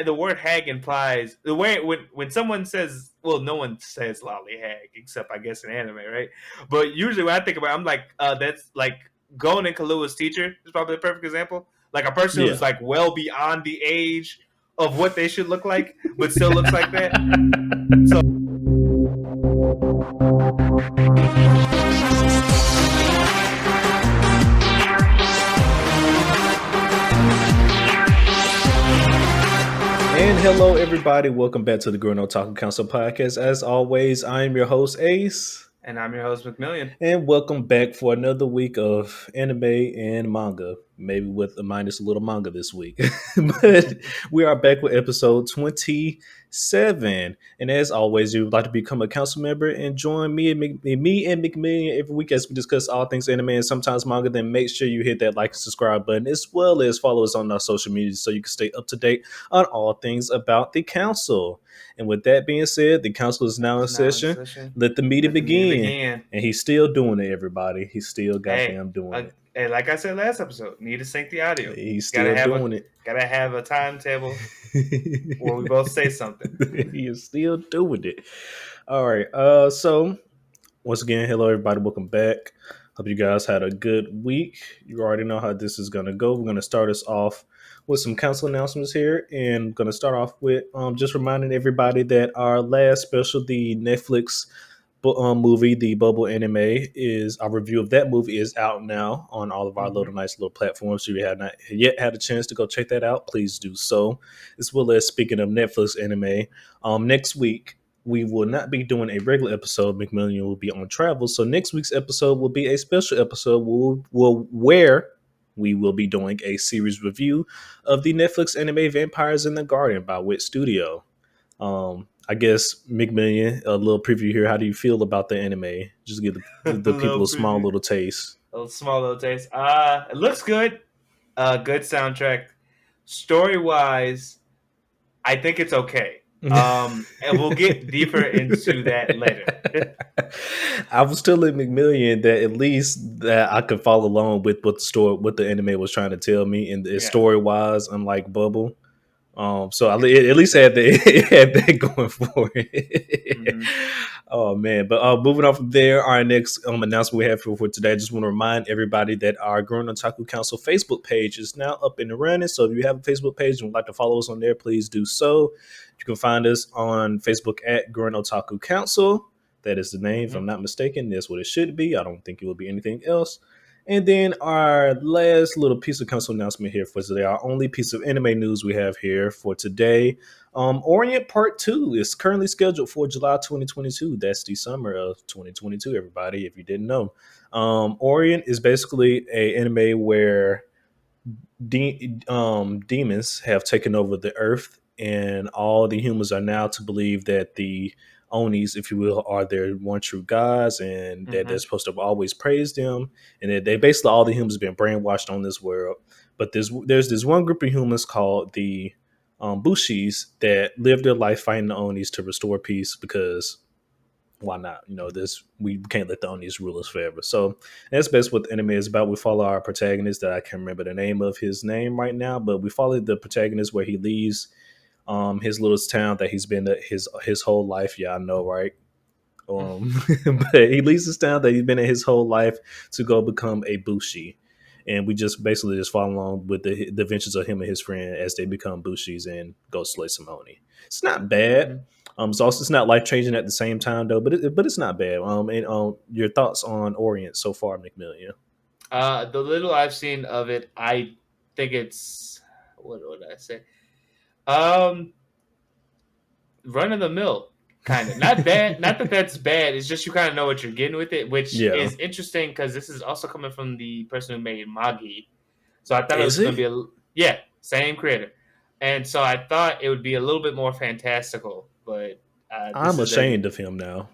the word hag implies the way when someone says, well, no one says lolly hag except I guess in anime, right? But usually when I think about it, I'm like, that's like Gon and Kaluuya's teacher is probably the perfect example. Like a person Yeah. who's like well beyond the age of what they should look like, but still looks like that. So And hello, everybody. Welcome back to the Gurren Otaku Council podcast. As always, I am your host, Ace. and I'm your host McMillian. And welcome back for another week of anime and manga. Maybe with a minus a little manga this week. But we are back with episode 27. And as always, if you would like to become a council member and join me and McMillian every week as we discuss all things anime and sometimes manga, then make sure you hit that like and subscribe button as well as follow us on our social media so you can stay up to date on all things about the council. And with that being said, the council is now in session. Let the meeting begin. And he's still doing it, everybody. He's still goddamn doing it. Hey, like I said last episode, need to sync the audio. He's still doing it. Gotta have a timetable where we both say something. He is still doing it. All right. So once again, hello everybody. Welcome back. Hope you guys had a good week. You already know how this is gonna go. We're gonna start us off with some council announcements here, and I'm gonna start off with just reminding everybody that our last special, the Netflix movie, the Bubble Anime, is our review of that movie is out now on all of our little nice little platforms. If you have not yet had a chance to go check that out, please do so. As well as speaking of Netflix anime, next week we will not be doing a regular episode. McMillian will be on travel, so next week's episode will be a special episode where we will be doing a series review of the Netflix anime Vampires in the Garden by Wit Studio. I guess McMillian, a little preview here. How do you feel about the anime? Just give the people a small little taste. A small little taste. It looks good. Good soundtrack. Story wise, I think it's okay. And we'll get deeper into that later. I was telling McMillian that at least that I could follow along with what the anime was trying to tell me, and story wise, unlike Bubble. So I at least had that going for it. Mm-hmm. Oh man! But moving on from there, our next announcement we have for today. I just want to remind everybody that our Gurren Otaku Council Facebook page is now up and running. So if you have a Facebook page and would like to follow us on there, please do so. You can find us on Facebook at Gurren Otaku Council. That is the name, if I'm not mistaken. That's what it should be. I don't think it will be anything else. And then our last little piece of council announcement here for today, our only piece of anime news we have here for today. Orient Part 2 is currently scheduled for July 2022. That's the summer of 2022, everybody, if you didn't know. Orient is basically an anime where demons have taken over the earth, and all the humans are now to believe that the Onis, if you will, are their one true gods, and that they're supposed to always praise them, and that they basically all the humans have been brainwashed on this world. But there's this one group of humans called the Bushis that live their life fighting the Onis to restore peace, because why not? We can't let the Onis rule us forever. So that's basically what the anime is about. We follow our protagonist that I can't remember the name of his name right now, but we follow the protagonist where he leaves his little town that he's been his whole life. Yeah, I know, right? But he leaves this town that he's been in his whole life to go become a Bushi. And we just basically just follow along with the adventures of him and his friend as they become Bushis and go slay some Oni. It's not bad. It's not life changing at the same time though, but it's not bad. And your thoughts on Orient so far, McMillian? The little I've seen of it, I think it's what would I say? Run of the mill, kind of. Not bad. Not that that's bad. It's just you kind of know what you're getting with it, which is interesting because this is also coming from the person who made Magi. So I thought it was going to be same creator, and so I thought it would be a little bit more fantastical. But I'm ashamed of him now.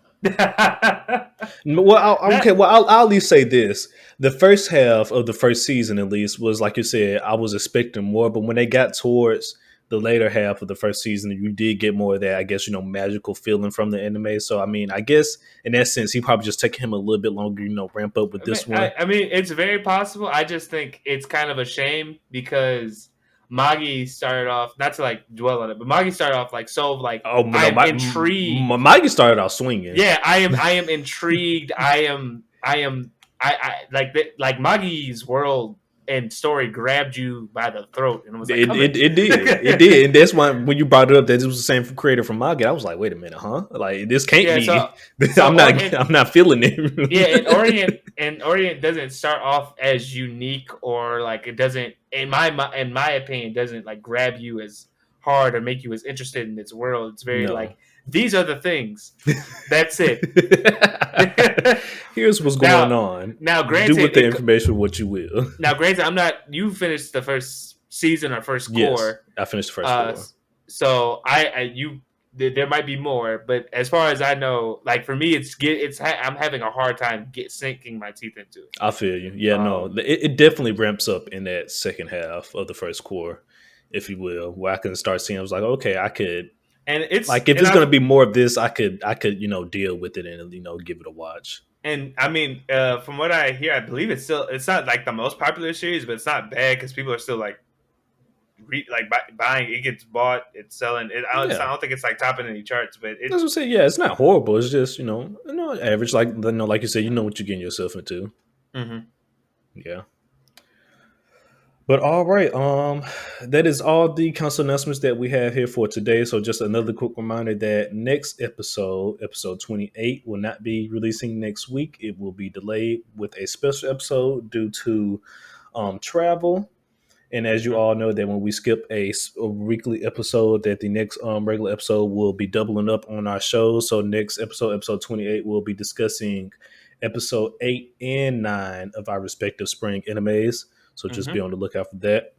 I'll at least say this: the first half of the first season, at least, was like you said. I was expecting more, but when they got towards the later half of the first season, you did get more of that, I guess, magical feeling from the anime. So, I mean, I guess in that sense, he probably just taking him a little bit longer, ramp up with this one. I mean, it's very possible. I just think it's kind of a shame because Magi started off, not to like dwell on it, but Magi started off like so like no, I'm intrigued. Magi started out swinging. Yeah, I am intrigued. I like Magi's world and story grabbed you by the throat and was like, it did, and that's why when you brought it up that this was the same creator from Magi, I was like, wait a minute, huh? Like this can't be. So I'm not feeling it. Yeah, and Orient doesn't start off as unique or like it doesn't in my opinion doesn't like grab you as hard or make you as interested in its world. It's very like these are the things. That's it. Here's what's going on. Now, granted, do with the information what you will. Now, granted, I'm not. You finished the first season or first core. Yes, I finished the first core. So there might be more, but as far as I know, like for me, I'm having a hard time sinking my teeth into it. I feel you. Yeah, no, it definitely ramps up in that second half of the first core, if you will, where I can start seeing. I was like, okay, I could. And it's like if there's going to be more of this, I could deal with it and give it a watch. And I mean, from what I hear, I believe it's not like the most popular series, but it's not bad because people are still like buying. It gets bought, it's selling. I don't think it's like topping any charts, but I was gonna say, yeah, it's not horrible. It's just average. Like like you said, you know what you're getting yourself into. Mm-hmm. Yeah. But all right, that is all the council announcements that we have here for today. So just another quick reminder that next episode 28, will not be releasing next week. It will be delayed with a special episode due to travel. And as you all know, that when we skip a weekly episode, that the next regular episode will be doubling up on our show. So next episode 28, we'll be discussing episode 8 and 9 of our respective spring animes. So just be on the lookout for that.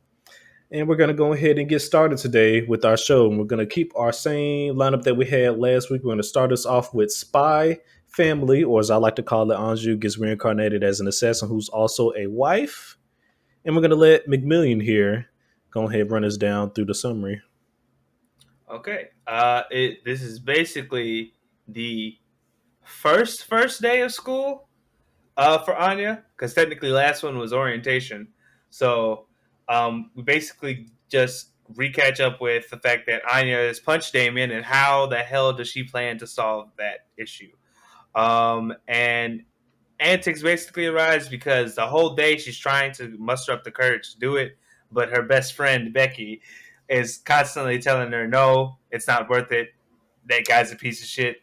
And we're going to go ahead and get started today with our show. And we're going to keep our same lineup that we had last week. We're going to start us off with Spy Family, or as I like to call it, Anju gets reincarnated as an assassin who's also a wife. And we're going to let McMillian here go ahead and run us down through the summary. Okay. This is basically the first day of school for Anya, because technically last one was orientation. So we basically just recatch up with the fact that Anya has punched Damien, and how the hell does she plan to solve that issue? And antics basically arise because the whole day she's trying to muster up the courage to do it, but her best friend Becky is constantly telling her, no, it's not worth it. That guy's a piece of shit.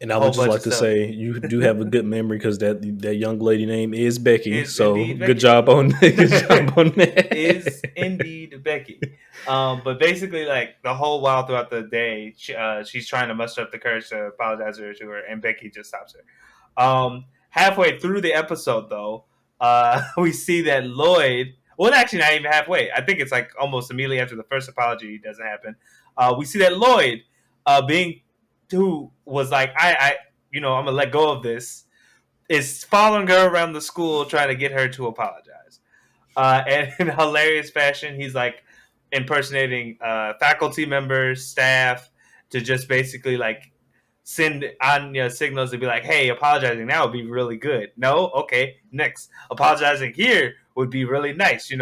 And I would just like to say, you do have a good memory because that young lady name is Becky. So good job on that. Is indeed Becky. But basically, like the whole while throughout the day, she's trying to muster up the courage to apologize to her, and Becky just stops her. Halfway through the episode, though, we see that Lloyd. Well, actually, not even halfway. I think it's like almost immediately after the first apology doesn't happen. We see that Lloyd, who was like, I'm gonna let go of this, is following her around the school trying to get her to apologize. And in hilarious fashion, he's like impersonating faculty members, staff, to just basically like send Anya signals to be like, hey, apologizing now would be really good. No? Okay, next. Apologizing here would be really nice,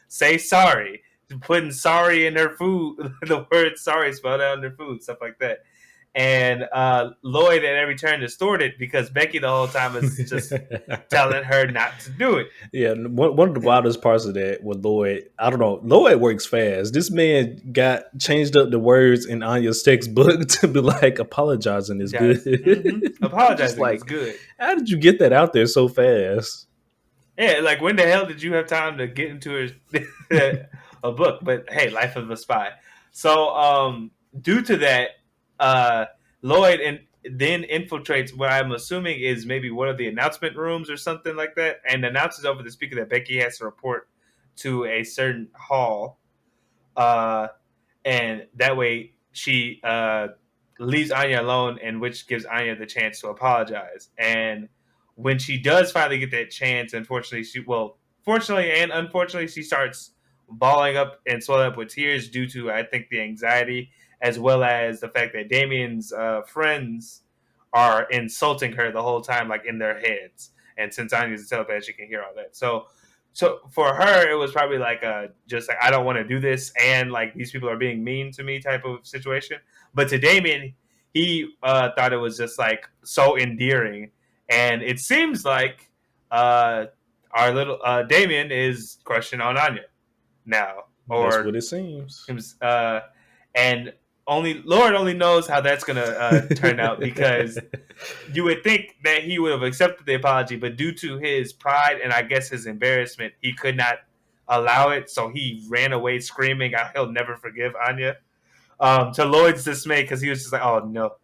Say sorry. Putting sorry in her food, the word sorry spelled out in her food, stuff like that. And Lloyd at every turn distorted because Becky the whole time is just telling her not to do it. Yeah, one of the wildest parts of that with Lloyd, I don't know, Lloyd works fast. This man changed up the words in Anya's textbook to be like, apologizing is good. Mm-hmm. Apologizing is good. How did you get that out there so fast? Yeah, like when the hell did you have time to get into a book? But hey, life of a spy. So due to that, Lloyd then infiltrates what I'm assuming is maybe one of the announcement rooms or something like that, and announces over the speaker that Becky has to report to a certain hall, and that way she leaves Anya alone, and which gives Anya the chance to apologize. And when she does finally get that chance, fortunately and unfortunately, she starts balling up and swelling up with tears due to, I think, the anxiety, as well as the fact that Damien's friends are insulting her the whole time, like in their heads. And since Anya's a telepath, she can hear all that. So so for her, it was probably like just like I don't want to do this, and like these people are being mean to me type of situation. But to Damien, he thought it was just like so endearing, and it seems like our little Damien is crushing on Anya now, That's what or it seems. and Lord only knows how that's gonna turn out, because you would think that he would have accepted the apology, but due to his pride and I guess his embarrassment, he could not allow it. So he ran away screaming, "He'll never forgive Anya." To Lloyd's dismay, because he was just like, "Oh no,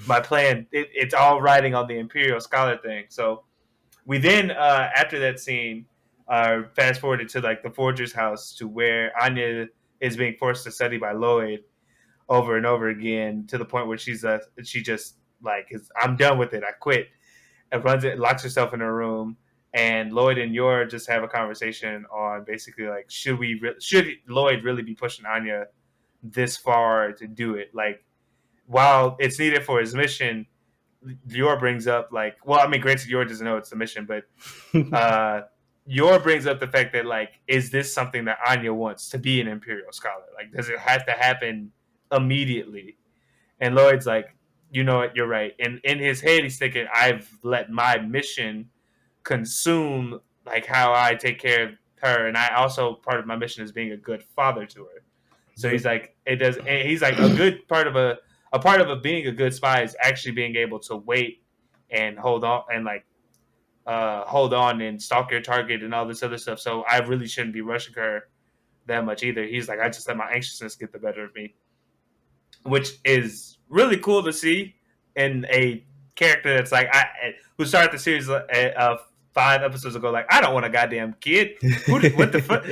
my plan, it's all riding on the Imperial Scholar thing." So we then, after that scene, fast forwarded to like the Forger's house, to where Anya is being forced to study by Lloyd over and over again, to the point where she just like I'm done with it, I quit, and runs it, locks herself in her room. And Lloyd and Yor just have a conversation on basically like should Lloyd really be pushing Anya this far to do it? Like, while it's needed for his mission, Yor brings up like, well, I mean, granted, Yor doesn't know it's the mission, but Yor brings up the fact that like, is this something that Anya wants to be an Imperial Scholar? Like, does it have to happen immediately? And Lloyd's like, you know what, you're right. And in his head, he's thinking, I've let my mission consume like how I take care of her, and I also, part of my mission is being a good father to her. So he's like, it does. And he's like, a good part of being a good spy is actually being able to wait and hold on and like hold on and stalk your target and all this other stuff. So I really shouldn't be rushing her that much either. He's like, I just let my anxiousness get the better of me, which is really cool to see in a character that's like who started the series 5 episodes ago. Like, I don't want a goddamn kid. What the fuck?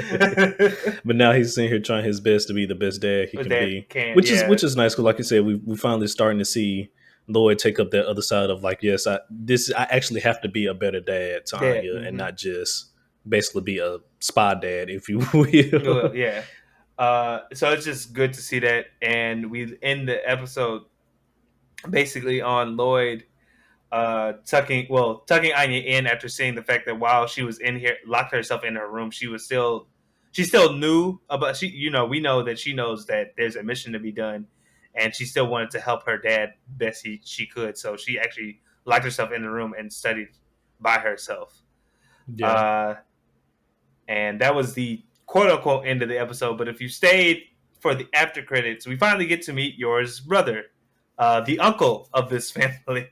But now he's sitting here trying his best to be the best dad he can be, which is nice. Because like you said, we finally starting to see Lloyd take up that other side of like, yes, I actually have to be a better dad to Anya, and not just basically be a spy dad, if you will. Yeah. So it's just good to see that, and we end the episode basically on Lloyd tucking Anya in after seeing the fact that while she was in here, locked herself in her room, she still knew about, we know that she knows that there's a mission to be done, and she still wanted to help her dad best she could. So she actually locked herself in the room and studied by herself. Yeah. And that was the quote unquote end of the episode. But if you stayed for the after credits, we finally get to meet Yor's brother, the uncle of this family,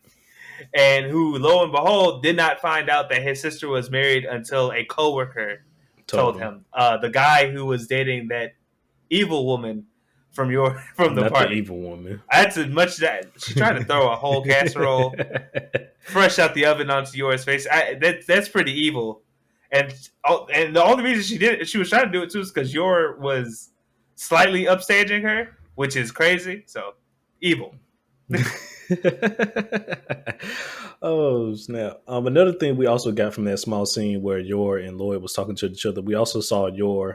and who, lo and behold, did not find out that his sister was married until a coworker told him. The guy who was dating that evil woman from the party. The evil woman. That's as much that she tried to throw a whole casserole fresh out the oven onto Yor's face. That's pretty evil. And the only reason she was trying to do it too is because Yor was slightly upstaging her, which is crazy. So evil. Oh snap! Another thing we also got from that small scene where Yor and Lloyd was talking to each other, we also saw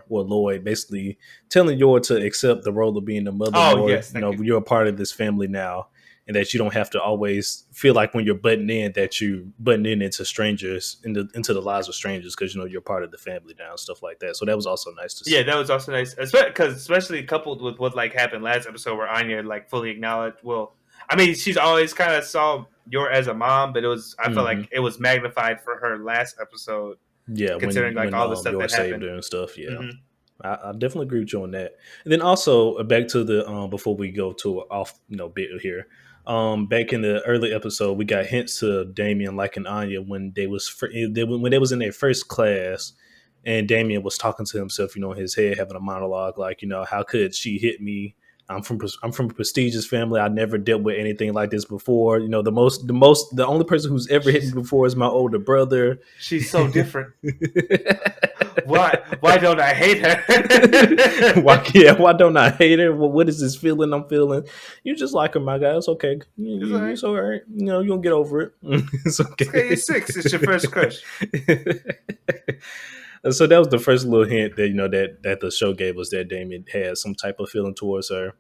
Lloyd basically telling Yor to accept the role of being the mother. Oh, yes, you're a part of this family now, and that you don't have to always feel like when you're butting in that you butting in into strangers, into the lives of strangers, because you're part of the family now and stuff like that. So that was also nice to see. Yeah, that was also nice, especially coupled with what like happened last episode where Anya like fully acknowledged. Well, I mean, she's always kind of saw Yor as a mom, but I felt like it was magnified for her last episode. Yeah, considering when all the stuff Yor that saved happened her and stuff. Yeah. Mm-hmm. I definitely agree with you on that. And then also back to the before we go to off bit here. Back in the early episode, we got hints of Damien liking Anya when they was in their first class, and Damien was talking to himself, in his head, having a monologue like, how could she hit me? I'm from a prestigious family. I never dealt with anything like this before. The only person who's ever hit me before is my older brother. She's so different. Why don't I hate her? Why don't I hate her? What is this feeling I'm feeling? You just like her, my guy. It's okay. It's all right. You're gonna get over it. It's okay. You're 6. It's your first crush. So that was the first little hint that that the show gave us, that Damien had some type of feeling towards her.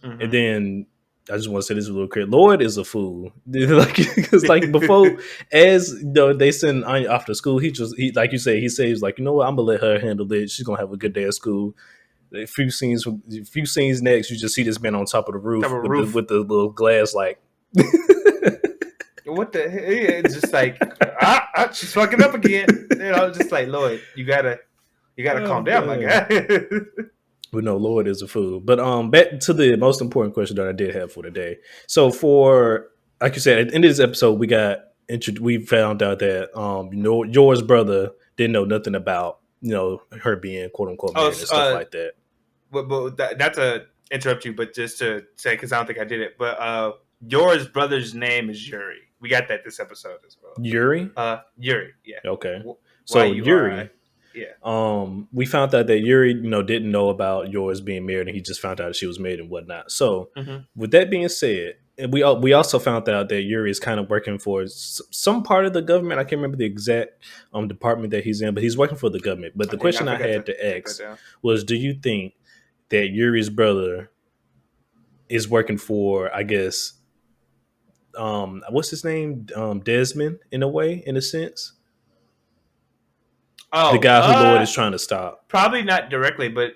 Mm-hmm. And then I just want to say this a little quick. Lloyd is a fool. Because like before, as you know, they send Anya off to school, he like you say, he says like, you know what, I'm gonna let her handle it. She's gonna have a good day at school. A few scenes next, you just see this man on top of the roof with the little glass like. What the hell? It's just like she's fucking up again. Just like Lloyd, you gotta calm down, my guy. But no, Lloyd is a fool. But back to the most important question that I did have for today. So for like you said, at the end of this episode, we found out that Yor's brother didn't know nothing about her being quote unquote married and stuff like that. But not to interrupt you, but just to say, because I don't think I did it, but Yor's brother's name is Yuri. We got that this episode as well. Yuri? Yuri, yeah. Okay. So Yuri, yeah. We found out that Yuri, didn't know about Yor's being married, and he just found out she was married and whatnot. So, with that being said, and we also found out that Yuri is kind of working for some part of the government. I can't remember the exact department that he's in, but he's working for the government. But the question I had to ask was, do you think that Yuri's brother is working for, I guess, what's his name? Desmond, in a sense. Oh, the guy who Lloyd is trying to stop. Probably not directly, but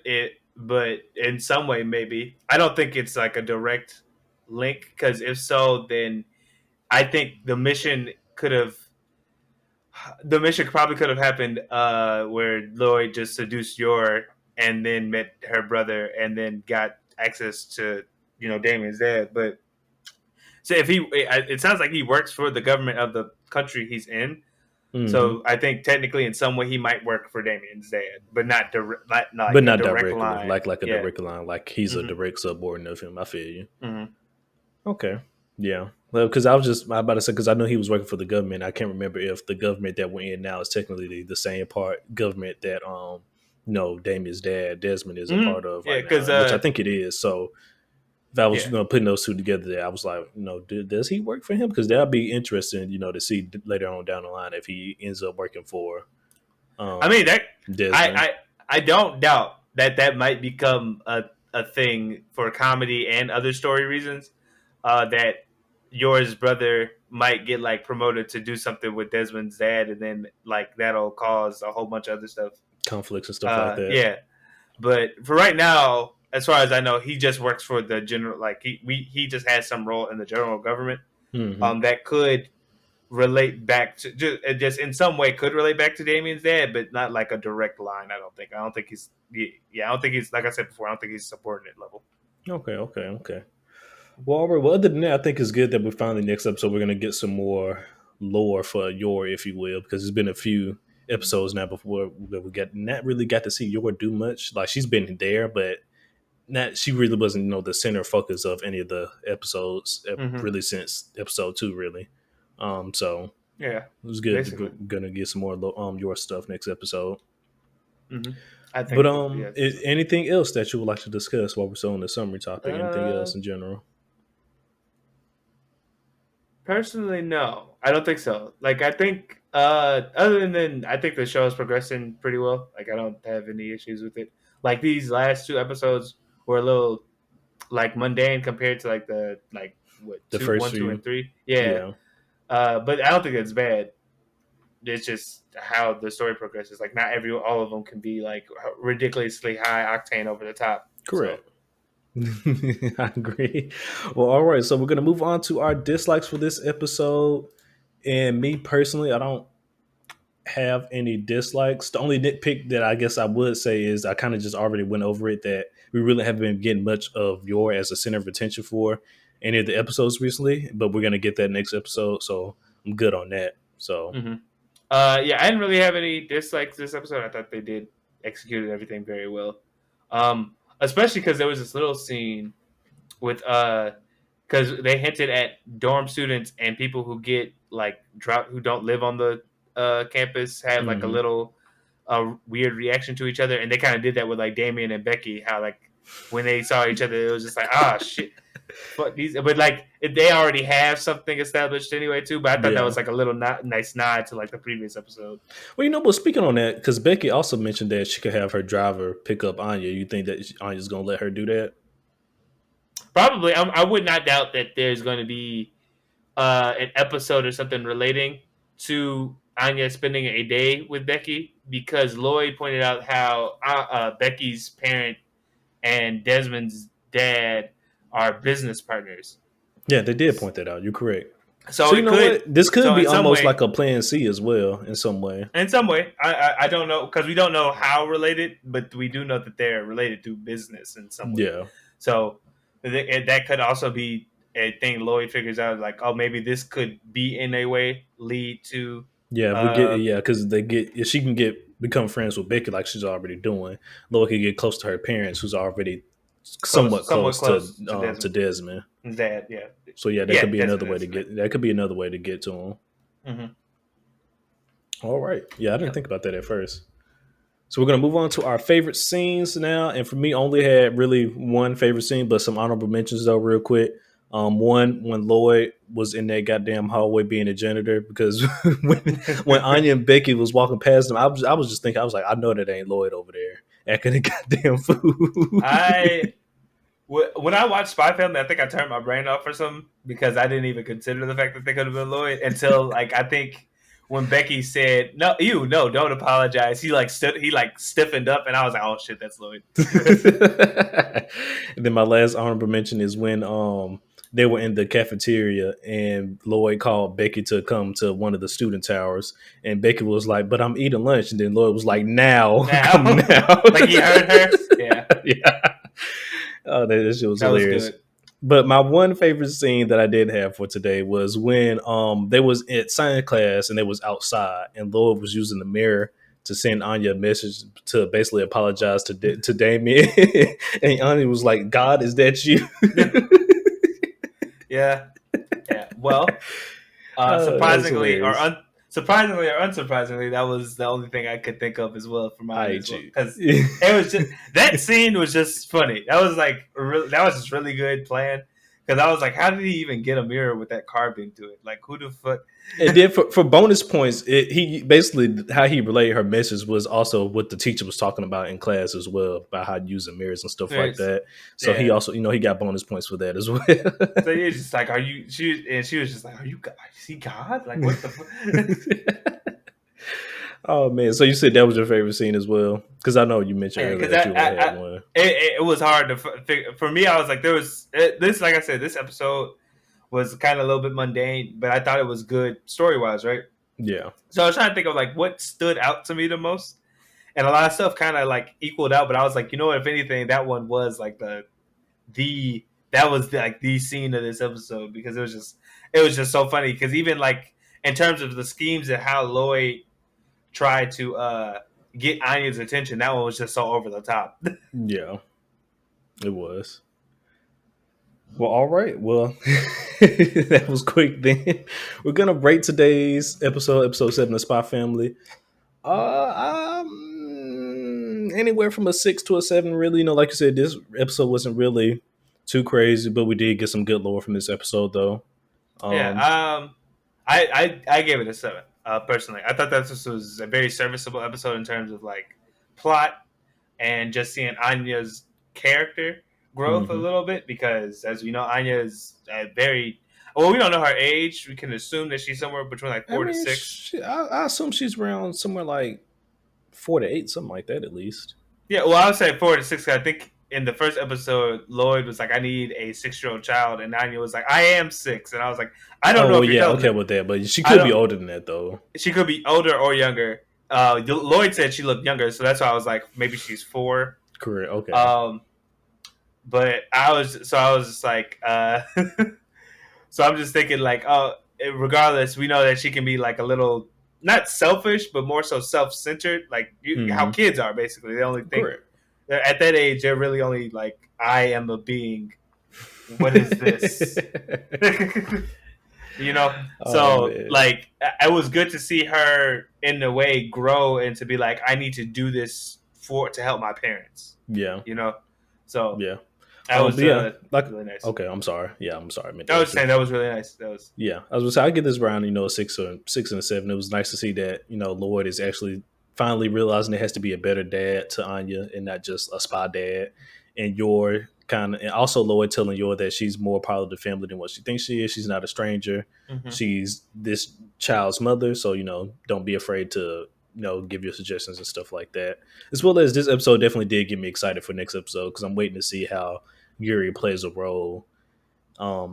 in some way maybe. I don't think it's like a direct link, because if so, then I think the mission probably could have happened where Lloyd just seduced Yor and then met her brother and then got access to Damien's dad. But so it sounds like he works for the government of the country he's in. Mm-hmm. So I think technically in some way he might work for Damien's dad, but not directly, line. like a direct line, like he's a direct subordinate of him. I feel you. Mm-hmm. Okay, yeah. Well, because I was about to say, because I know he was working for the government. I can't remember if the government that we're in now is technically the same government that Damien's dad Desmond is a part of right now, which I think it is. So if I was putting those two together there, I was like, does he work for him? Because that'd be interesting, to see later on down the line if he ends up working for. I mean, I don't doubt that might become a thing for comedy and other story reasons. That Yor's brother might get like promoted to do something with Desmond's dad, and then like that'll cause a whole bunch of other stuff, conflicts and stuff like that. Yeah, but for right now, as far as I know, he just works for the general. Like he just has some role in the general government, that could relate back to just in some way could relate back to Damien's dad, but not like a direct line. I don't think he's. I don't think he's, like I said before, I don't think he's subordinate level. Okay. Well, other than that, I think it's good that we finally next episode we're gonna get some more lore for Yor, if you will, because there's been a few episodes now before that we not really got to see Yor do much. Like she's been there, but she really wasn't the center focus of any of the episodes really since episode 2 really. So yeah, it was good. We're gonna get some more Yor stuff next episode. I think. But anything else that you would like to discuss while we're still on the summary topic? Anything else in general? Personally, no, I don't think so. Like, I think other than I think the show is progressing pretty well. Like, I don't have any issues with it. Like, these last 2 episodes were a little like mundane compared to like the first 1, 2, and 3. Yeah. But I don't think it's bad. It's just how the story progresses. Like, not all of them can be like ridiculously high octane over the top. Correct. So. I agree. Well, all right. So we're going to move on to our dislikes for this episode. And me personally, I don't have any dislikes. The only nitpick that I guess I would say is I kind of just already went over it, that we really haven't been getting much of Yor as a center of attention for any of the episodes recently, but we're going to get that next episode. So I'm good on that. So, I didn't really have any dislikes this episode. I thought they did executed everything very well. Especially because there was this little scene with because they hinted at dorm students and people who get like who don't live on the campus have like a little weird reaction to each other, and they kind of did that with like Damien and Becky. How like when they saw each other, it was just like shit. But like they already have something established anyway too. But I thought that was like a little nice nod to like the previous episode. Well, but speaking on that, because Becky also mentioned that she could have her driver pick up Anya. You think that Anya's gonna let her do that? Probably, I would not doubt that there's going to be an episode or something relating to Anya spending a day with Becky, because Lloyd pointed out how Becky's parent and Desmond's dad are business partners. Yeah, they did point that out. You're correct. So you know could, what? This could be almost way, like a plan C as well, in some way. In some way, I don't know, because we don't know how related, but we do know that they're related to business in some way. Yeah. So that could also be a thing Lloyd figures out, like, oh, maybe this could be in a way lead to. Yeah, because if she can become friends with Becky like she's already doing, Lloyd can get close to her parents, who's already somewhat close to Desmond. Dad, yeah. So yeah, that could be another way to get. That could be another way to get to him. Mm-hmm. All right. Yeah, I didn't think about that at first. So we're gonna move on to our favorite scenes now, and for me, only had really one favorite scene, but some honorable mentions though, real quick. One, when Lloyd was in that goddamn hallway being a janitor, because when Anya and Becky was walking past him, I was just thinking, I was like, I know that ain't Lloyd over there acting the goddamn food. When I watched Spy Family, I think I turned my brain off for something, because I didn't even consider the fact that they could have been Lloyd until like I think when Becky said, "No, don't apologize." He stiffened up, and I was like, "Oh shit, that's Lloyd." And then my last honorable mention is when they were in the cafeteria and Lloyd called Becky to come to one of the student towers, and Becky was like, "But I'm eating lunch," and then Lloyd was like, "Now, come now." Like he heard her. Yeah, yeah. Oh, that shit was hilarious. Was but my one favorite scene that I did have for today was when they was at science class and they was outside, and Lloyd was using the mirror to send Anya a message to basically apologize to Damien. And Anya was like, "God, is that you?" Yeah. Well, surprisingly or unsurprisingly, that was the only thing I could think of as well for my because it was just that scene was just funny. That was just really good plan, because I was like, how did he even get a mirror with that carved into it? Like, who the fuck? And then for bonus points, he basically how he relayed her message was also what the teacher was talking about in class as well, about how using mirrors and stuff like that. So he also, he got bonus points for that as well. So you're just like, she was just like, are you God? Is he God? Like, what the fuck? Oh man! So you said that was your favorite scene as well, because I know you mentioned earlier that you had one. It was hard to figure. For me, I was like, like I said, this episode was kind of a little bit mundane, but I thought it was good story-wise, right? Yeah. So I was trying to think of like what stood out to me the most, and a lot of stuff kind of like equaled out. But I was like, you know what? If anything, that one was like the scene of this episode, because it was just so funny. Because even like in terms of the schemes and how Lloyd tried to get Anya's attention, that one was just so over the top. Yeah, it was. Well, all right. Well, that was quick then. We're going to break today's episode 7 of Spy Family. Anywhere from a 6 to a 7, really. Like you said, this episode wasn't really too crazy, but we did get some good lore from this episode, though. I gave it a 7, personally. I thought that this was a very serviceable episode in terms of, like, plot and just seeing Anya's character growth a little bit, because as we know, Anya is we don't know her age. We can assume that she's somewhere between like 4 to 6. I assume she's around somewhere like 4 to 8, something like that at least. Yeah, well, I would say 4 to 6. I think in the first episode, Lloyd was like, "I need a 6-year-old child," and Anya was like, "I am 6," and I was like, "I don't know." If you're okay with that, but she could be older than that though. She could be older or younger. Lloyd said she looked younger, so that's why I was like, maybe she's 4. Correct. Okay. But I was just like, so I'm just thinking like, regardless, we know that she can be like a little, not selfish, but more so self-centered, like how kids are basically. They only think at that age, they're really only like, I am a being. What is this? Like, it was good to see her in a way grow and to be like, I need to do this to help my parents. Yeah. So yeah. That was really nice. Okay, I'm sorry. Yeah, I'm sorry. I was saying that was really nice. I was gonna say I get this around, 6 and a 7. It was nice to see that Lloyd is actually finally realizing there has to be a better dad to Anya and not just a spy dad. And Yor kind of, and also Lloyd telling Yor that she's more part of the family than what she thinks she is. She's not a stranger. Mm-hmm. She's this child's mother, so don't be afraid to give your suggestions and stuff like that. As well as this episode definitely did get me excited for next episode because I'm waiting to see how Yuri plays a role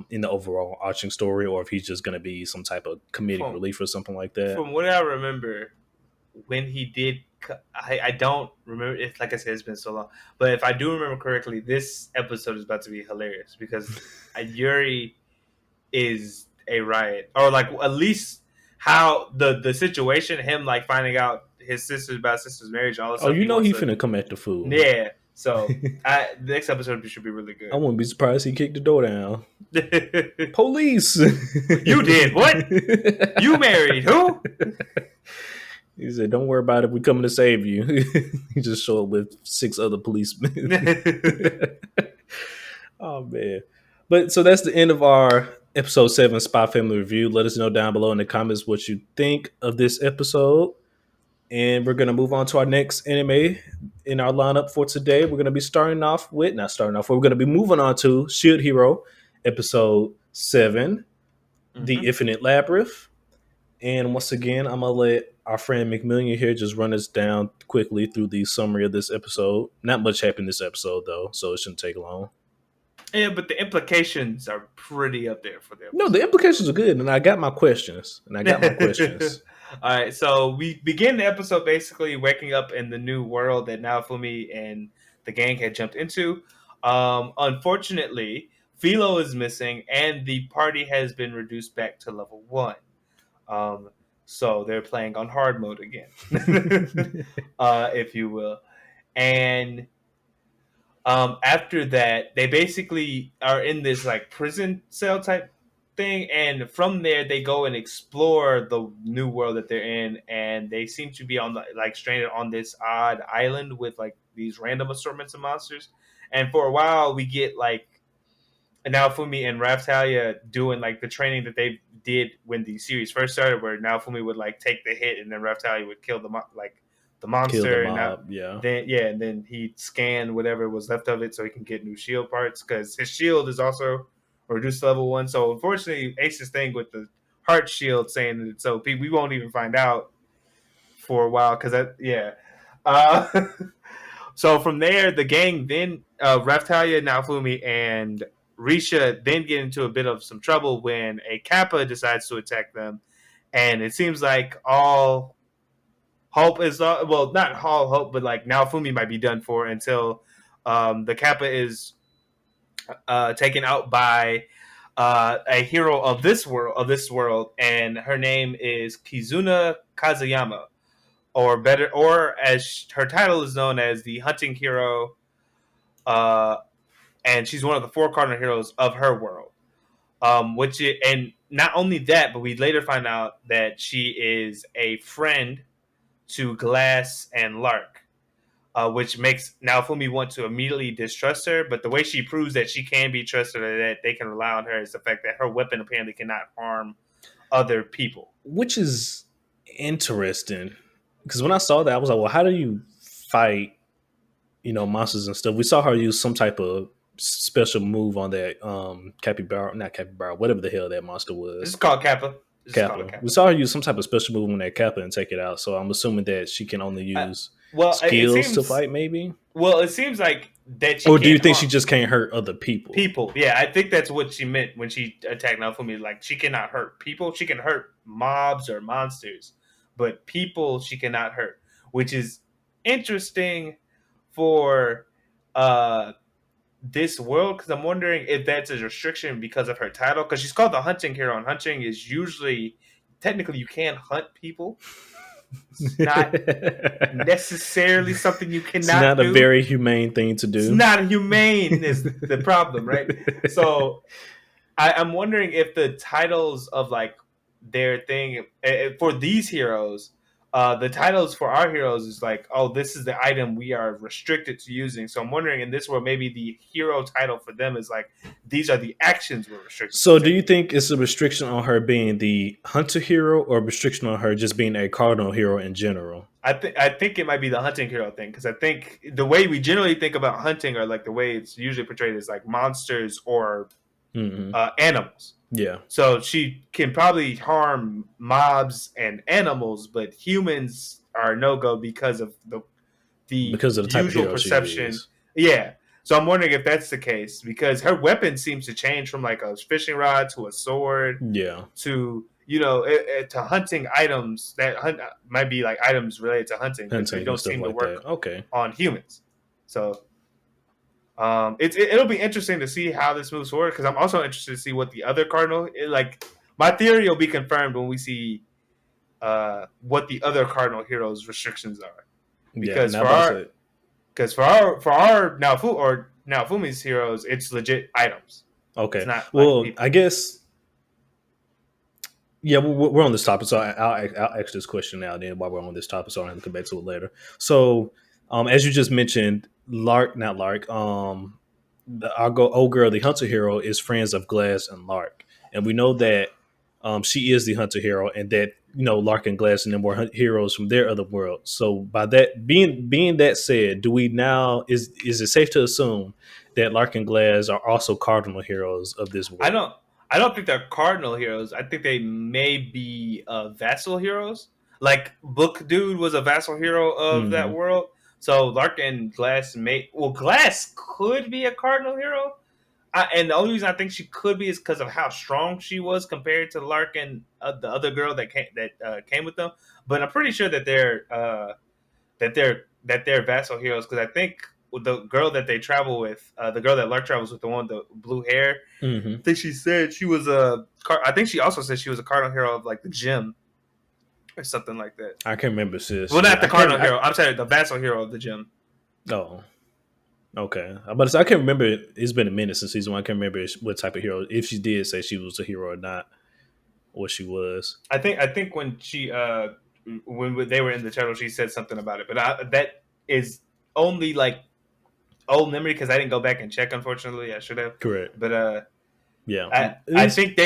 in the overall arching story, or if he's just going to be some type of comedic relief or something like that. From what I remember, when he did, I don't remember. If, like I said, it's been so long, but if I do remember correctly, this episode is about to be hilarious because Yuri is a riot, or like at least how the situation, him like finding out his sister's marriage, all this. Oh, stuff, he finna come at the fool. Yeah. So the next episode should be really good. I wouldn't be surprised he kicked the door down. Police! You did what? You married who? He said, "Don't worry about it. We're coming to save you." He just showed up with 6 other policemen. Oh man! But so that's the end of our episode 7 Spy Family review. Let us know down below in the comments what you think of this episode. And we're going to move on to our next anime in our lineup for today. We're going to be we're going to be moving on to Shield Hero, episode 7, The Infinite Labyrinth. And once again, I'm going to let our friend McMillian here just run us down quickly through the summary of this episode. Not much happened in this episode, though, so it shouldn't take long. Yeah, but the implications are pretty up there for them. No, the implications are good, and I got my questions. All right, so we begin the episode basically waking up in the new world that Naofumi and the gang had jumped into. Unfortunately, Philo is missing, and the party has been reduced back to level 1. So they're playing on hard mode again, if you will. And after that, they basically are in this like prison cell type thing, and from there they go and explore the new world that they're in, and they seem to be on stranded on this odd island with like these random assortments of monsters. And for a while we get like Naofumi and Raphtalia doing like the training that they did when the series first started, where Naofumi would like take the hit and then Raphtalia would kill the monster, and then he'd scan whatever was left of it so he can get new shield parts, because his shield is also reduced to level 1. So unfortunately, Ace's thing with the heart shield saying that it's OP, we won't even find out for a while, because so from there, the gang then Raphtalia, Naofumi, and Risha then get into a bit of some trouble when a Kappa decides to attack them, and it seems like all hope is not all hope, but like Naofumi might be done for until the Kappa is taken out by a hero of this world, and her name is Kizuna Kazuyama, or as her title is known as the Hunting Hero, and she's one of the 4 cardinal heroes of her world. And not only that, but we later find out that she is a friend to Glass and Lark, which makes Naofumi want to immediately distrust her. But the way she proves that she can be trusted or that they can rely on her is the fact that her weapon apparently cannot harm other people. Which is interesting, because when I saw that, I was like, well, how do you fight, monsters and stuff? We saw her use some type of special move on that not capybara, whatever the hell that monster was. This is called Kappa. We saw her use some type of special move on that Kappa and take it out. So I'm assuming that she can only use skills to fight, maybe? Well, it seems like that she Or do you think she just can't hurt other people? Yeah, I think that's what she meant when she attacked Naofumi. Like, she cannot hurt people. She can hurt mobs or monsters, but people she cannot hurt, which is interesting for this world, because I'm wondering if that's a restriction because of her title, because she's called the Hunting Hero, and hunting is usually, technically, you can hunt people. It's not necessarily something you cannot do. It's not a very humane thing to do. It's not humane is the problem, right? So I'm wondering if the titles of like their thing for these heroes the titles for our heroes is like, oh, this is the item we are restricted to using. So I'm wondering in this world, maybe the hero title for them is like, these are the actions we're restricted So to do you think it's a restriction on her being the hunter hero or a restriction on her just being a cardinal hero in general? I think it might be the hunting hero thing, because I think the way we generally think about hunting, or like the way it's usually portrayed, is like monsters or animals. Yeah. So she can probably harm mobs and animals, but humans are no go because of the Because of the type of usual hero she perception. is. Yeah. So I'm wondering if that's the case, because her weapon seems to change from like a fishing rod to a sword, Yeah. to to hunting items that might be like items related to hunting, but they Hunting and don't stuff seem to like work that. Okay. on humans. So it'll be interesting to see how this moves forward, because I'm also interested to see what the other cardinal like. My theory will be confirmed when we see what the other cardinal heroes restrictions are, Yeah. because Now about it. for our Naofumi's heroes, it's legit items. It's Okay. not like Well, people. I guess. Yeah, we're on this topic, so I'll ask this question now. Then, while we're on this topic, so I don't have to come back to it later. So, as you just mentioned, not Lark. Our old girl, the hunter hero, is friends of Glass and Lark, and we know that she is the hunter hero, and that Lark and Glass and them were heroes from their other world. So, by that being that said, do we now is it safe to assume that Lark and Glass are also cardinal heroes of this I world? don't I don't think they're cardinal heroes. I think they may be vassal heroes. Like Book Dude was a vassal hero of that Mm-hmm. world. So Lark and Glass Glass could be a cardinal hero. And the only reason I think she could be is because of how strong she was compared to Lark and the other girl that came with them. But I'm pretty sure that they're vassal heroes, because I think the girl that they travel with, the girl that Lark travels with, the one with the blue hair, Mm-hmm. I think she said she was a. I think she also said she was a cardinal hero of like the gym or something like that. I can't remember, sis. Well, not the I can't. cardinal hero. I'm sorry, the vassal hero of the gym. Oh, okay. But I can't remember. It's been a minute since season one. I can't remember what type of hero. If she did say she was a hero or not, what she was. I think when when they were in the turtle, she said something about it, but that is only like old memory, because I didn't go back and check. Unfortunately, I should have. Correct. But Yeah. I think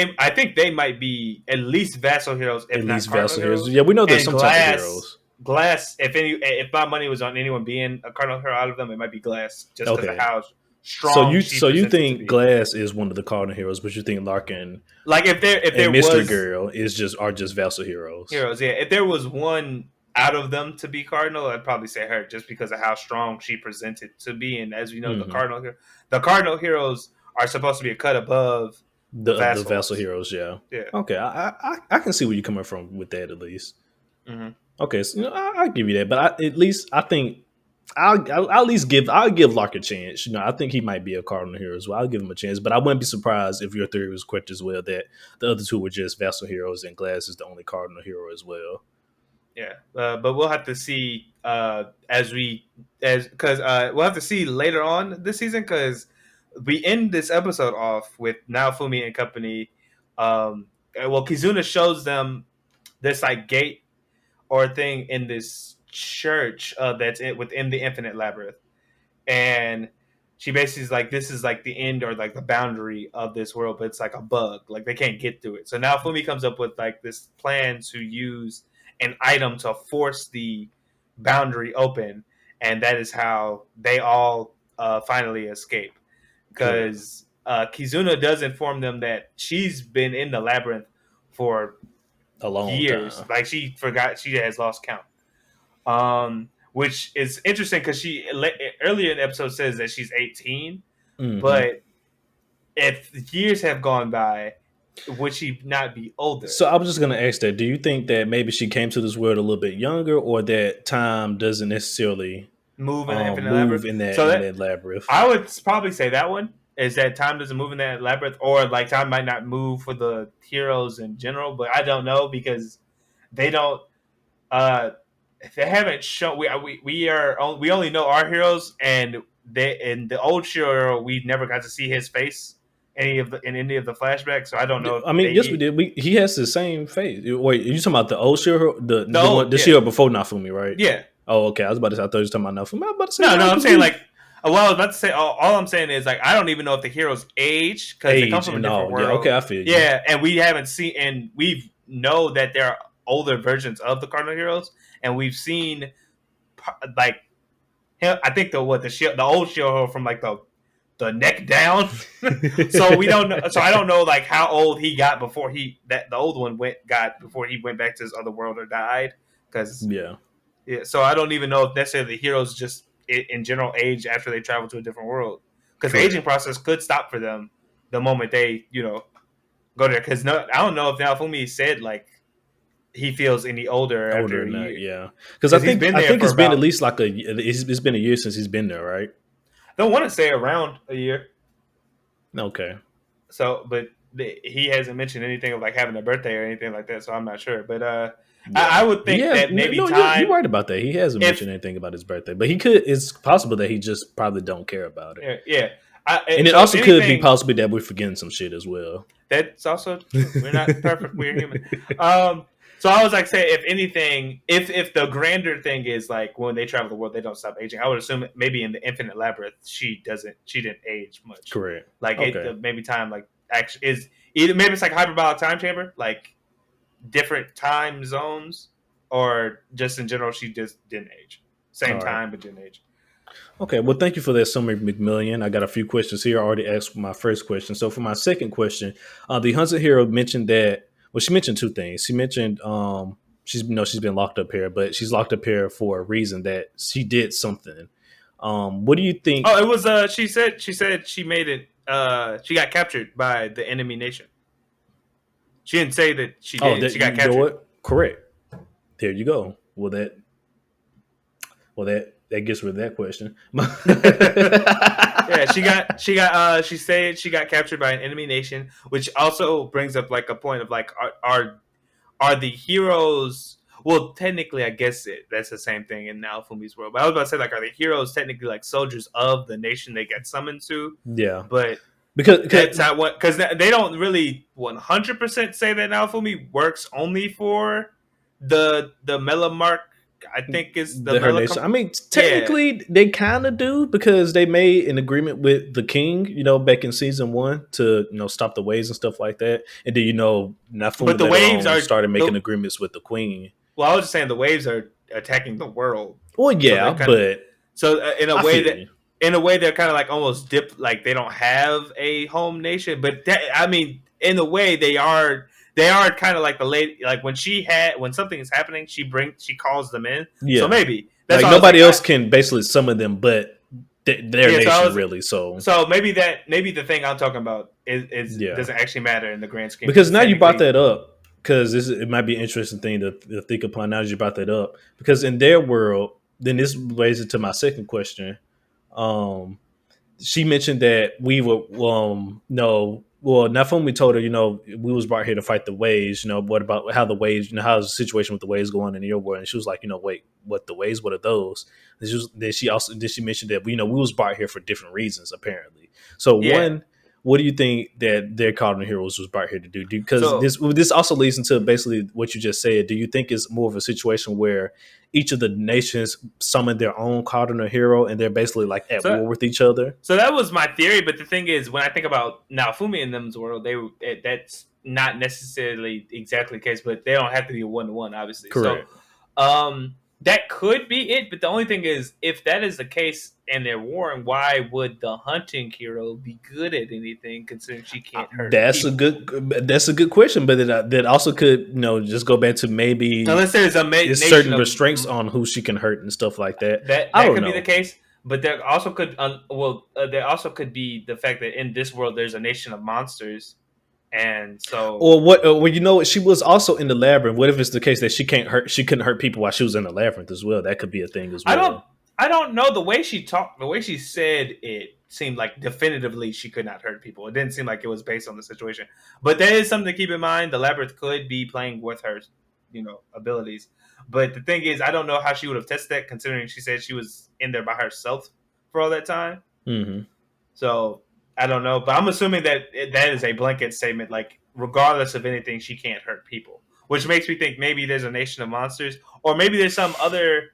they might be at least vassal heroes, if At not least cardinal vassal heroes. heroes. Yeah, we know there's And some type of heroes. Glass, if my money was on anyone being a cardinal hero out of them, it might be Glass, just because of Okay. how So strong you she so you presented to think be. Glass is one of the cardinal heroes, but you think Larkin Like if and there Mystery was Girl are just vassal heroes. heroes, yeah, if there was one out of them to be cardinal, I'd probably say her, just because of how strong she presented to be. And as we know, Mm-hmm. the cardinal heroes are supposed to be a cut above the The vassal vassal ones. heroes, yeah. Yeah. Okay, I can see where you're coming from with that at least. Mm-hmm. Okay, so I'll give you that, but at least I think I'll at least I'll give Lark a chance. I think he might be a cardinal hero as well. I'll give him a chance, but I wouldn't be surprised if your theory was correct as well, that the other two were just vassal heroes and Glass is the only cardinal hero as well. Yeah, but we'll have to see because we'll have to see later on this season, because we end this episode off with Naofumi and company. Kizuna shows them this like gate or thing in this church within the Infinite Labyrinth, and she basically is like, this is like the end or like the boundary of this world, but it's like a bug, like they can't get through it. So now Fumi comes up with like this plan to use an item to force the boundary open, and that is how they all finally escape, Correct. because Kizuna does inform them that she's been in the labyrinth for A long years, time. like she forgot, she has lost count. Which is interesting, because she earlier in the episode says that she's 18, Mm-hmm. but if years have gone by, would she not be older? So I was just gonna ask that. Do you think that maybe she came to this world a little bit younger, or that time doesn't necessarily Move in the Infinite move Labyrinth. in So that that labyrinth? I would probably say that one is that time doesn't move in that labyrinth, or like time might not move for the heroes in general. But I don't know, because they don't. Uh, they haven't shown. We only know our heroes, and they in the old hero we never got to see his face. any of the flashbacks. So I don't know. I mean, yes, we did. He has the same face. Wait, you talking about the old Shiro, the Shiro before Nafumi, right? Yeah. Oh, okay. I was about to say. I thought you were talking about Nafumi. I was about to say. No, I'm saying like. Well, I was about to say. All I'm saying is like I don't even know if the heroes age because they come from a different world. Yeah, okay, I feel you. Yeah, and we haven't seen, and we know that there are older versions of the cardinal heroes, and we've seen like I think the old Shiro from like the neck down. So we don't know. So I don't know like how old he got before the old one before he went back to his other world or died. Because yeah. So I don't even know if necessarily the heroes just in general age after they travel to a different world. Because the aging process could stop for them the moment they go there. Because I don't know if Naofumi said like he feels any older after a year. Yeah. Because I think it's been at least like it's been a year since he's been there, right? I don't want to say around a year. Okay. So, but he hasn't mentioned anything of like having a birthday or anything like that, so I'm not sure. But I would think that maybe you're right about that. He hasn't mentioned anything about his birthday, but he could. It's possible that he just probably don't care about it. Yeah. And it also could be possibly that we're forgetting some shit as well. That's also true. We're not perfect. We're human. So I was like, say, if anything, if the grander thing is like when they travel the world, they don't stop aging. I would assume maybe in the Infinite Labyrinth, she didn't age much. Correct. Like maybe time like actually is either maybe it's like hyperbolic time chamber, like different time zones, or just in general she just didn't age. Same time but didn't age. Okay, well, thank you for that summary, McMillian. I got a few questions here. I already asked my first question. So for my second question, the Hunted Hero mentioned that. Well, she mentioned two things. She mentioned she's been locked up here, but she's locked up here for a reason that she did something. What do you think? Oh, it was she said she made it. She got captured by the enemy nation. She didn't say that she did. She got captured. You know what? Correct. There you go. Well, that gets rid of that question. Yeah, she said she got captured by an enemy nation, which also brings up like a point of like are the heroes, well technically I guess that's the same thing in Naofumi's world. But I was about to say like are the heroes technically like soldiers of the nation they get summoned to? Yeah. But because that's not what, because they don't really 100% say that Naofumi works only for the Melamark. I think is the I mean, technically they kind of do because they made an agreement with the king, back in season 1 to stop the waves and stuff like that. And then Naofumi, but the waves started making agreements with the queen. Well, I was just saying the waves are attacking the world. Well, yeah, in a way they're kind of like almost like they don't have a home nation. But in a way they are kind of like the lady, like when something is happening, she calls them in. Yeah. So maybe that's like nobody else can basically summon them, but their nation really. So maybe the thing I'm talking about is doesn't actually matter in the grand scheme. Because now you brought that up, because it might be an interesting thing to think upon now that you brought that up. Because in their world, then this raises it to my second question. She mentioned that we were Naofumi told her, we was brought here to fight the waves. What about how the waves? How's the situation with the waves going in your world? And she was like, wait, what the waves? What are those? Then she mentioned that we was brought here for different reasons apparently. So one, what do you think that their cardinal heroes was brought here to do? Because this also leads into basically what you just said. Do you think it's more of a situation where each of the nations summon their own cardinal hero and they're basically like at war with each other? So that was my theory, but the thing is, when I think about Naofumi in them's world, that's not necessarily exactly the case, but they don't have to be a 1-to-1, obviously. Correct. So that could be it, but the only thing is, if that is the case and they're warring, why would the hunting hero be good at anything considering she can't hurt that's people? That's a good question, but that also could just go back to maybe unless there's certain restraints on who she can hurt and stuff like that. That could be the case, but there also could be the fact that in this world there's a nation of monsters. And so, or what? She was also in the labyrinth. What if it's the case that she couldn't hurt people while she was in the labyrinth as well? That could be a thing as well. I don't know. The way she talked, the way she said it seemed like definitively she could not hurt people. It didn't seem like it was based on the situation. But that is something to keep in mind. The labyrinth could be playing with her, abilities. But the thing is, I don't know how she would have tested that, considering she said she was in there by herself for all that time. Mm-hmm. So I don't know, but I'm assuming that that is a blanket statement. Like, regardless of anything, she can't hurt people, which makes me think maybe there's a nation of monsters, or maybe there's other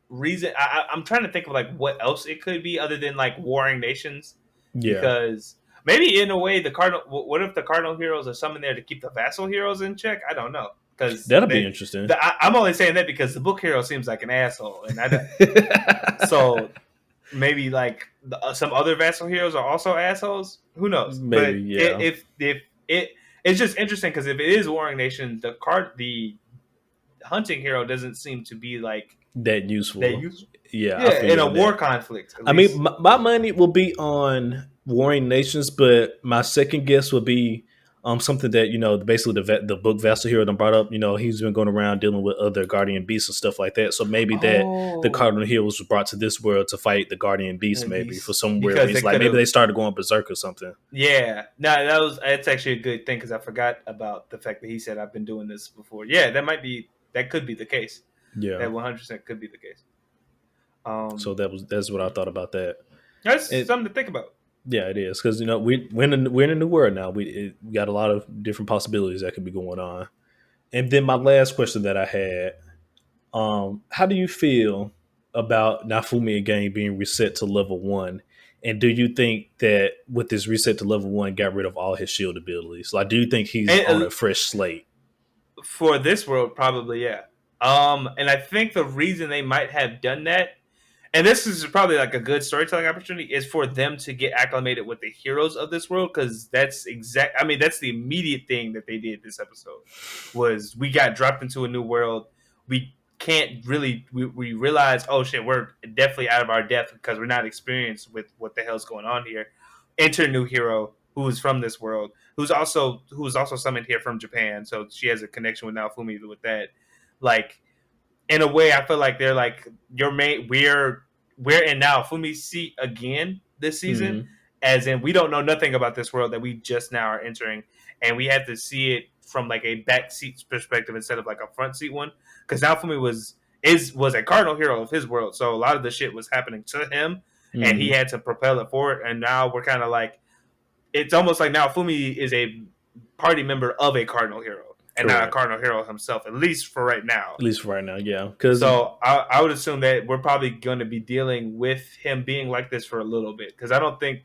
reason. I'm trying to think of like what else it could be other than like warring nations, because maybe in a way the cardinal. What if the cardinal heroes are summoned there to keep the vassal heroes in check? I don't know, because that'll be interesting. I'm only saying that because the book hero seems like an asshole, and so maybe like some other vassal heroes are also assholes. Who knows? Maybe, but yeah. If it's just interesting because if it is warring nation, the hunting hero doesn't seem to be like that useful. Yeah, in a war conflict. I mean, my money will be on warring nations, but my second guess would be something that basically the book Vassal Hero done brought up. He's been going around dealing with other guardian beasts and stuff like that. So maybe that the cardinal heroes was brought to this world to fight the guardian beast, maybe for some weird reason. Like maybe they started going berserk or something. Yeah, no, that's actually a good thing because I forgot about the fact that he said I've been doing this before. Yeah, that could be the case. Yeah, that 100% could be the case. So that's what I thought about that. That's something to think about. Yeah, it is because we're in a new world now. We got a lot of different possibilities that could be going on. And then my last question that I had: how do you feel about Naofumi again being reset to level 1? And do you think that with this reset to level 1, got rid of all his shield abilities? Like, do you think he's on a fresh slate for this world? Probably, yeah. And I think the reason they might have done that, and this is probably like a good storytelling opportunity, is for them to get acclimated with the heroes of this world, because that's the immediate thing that they did this episode. Was we got dropped into a new world. We can't really we realize, oh shit, we're definitely out of our depth because we're not experienced with what the hell's going on here. Enter a new hero who is from this world, who's also summoned here from Japan, so she has a connection with Naofumi with that. Like, in a way, I feel like they're like, your mate. We're in Naofumi's seat again this season, as in we don't know nothing about this world that we just now are entering, and we have to see it from like a back seat perspective instead of like a front seat one. Because Naofumi was a cardinal hero of his world, so a lot of the shit was happening to him, and he had to propel it forward. And now we're kind of like, it's almost like Naofumi is a party member of a cardinal hero. And not a cardinal hero himself, at least for right now. Yeah. So I would assume that we're probably going to be dealing with him being like this for a little bit, because I don't think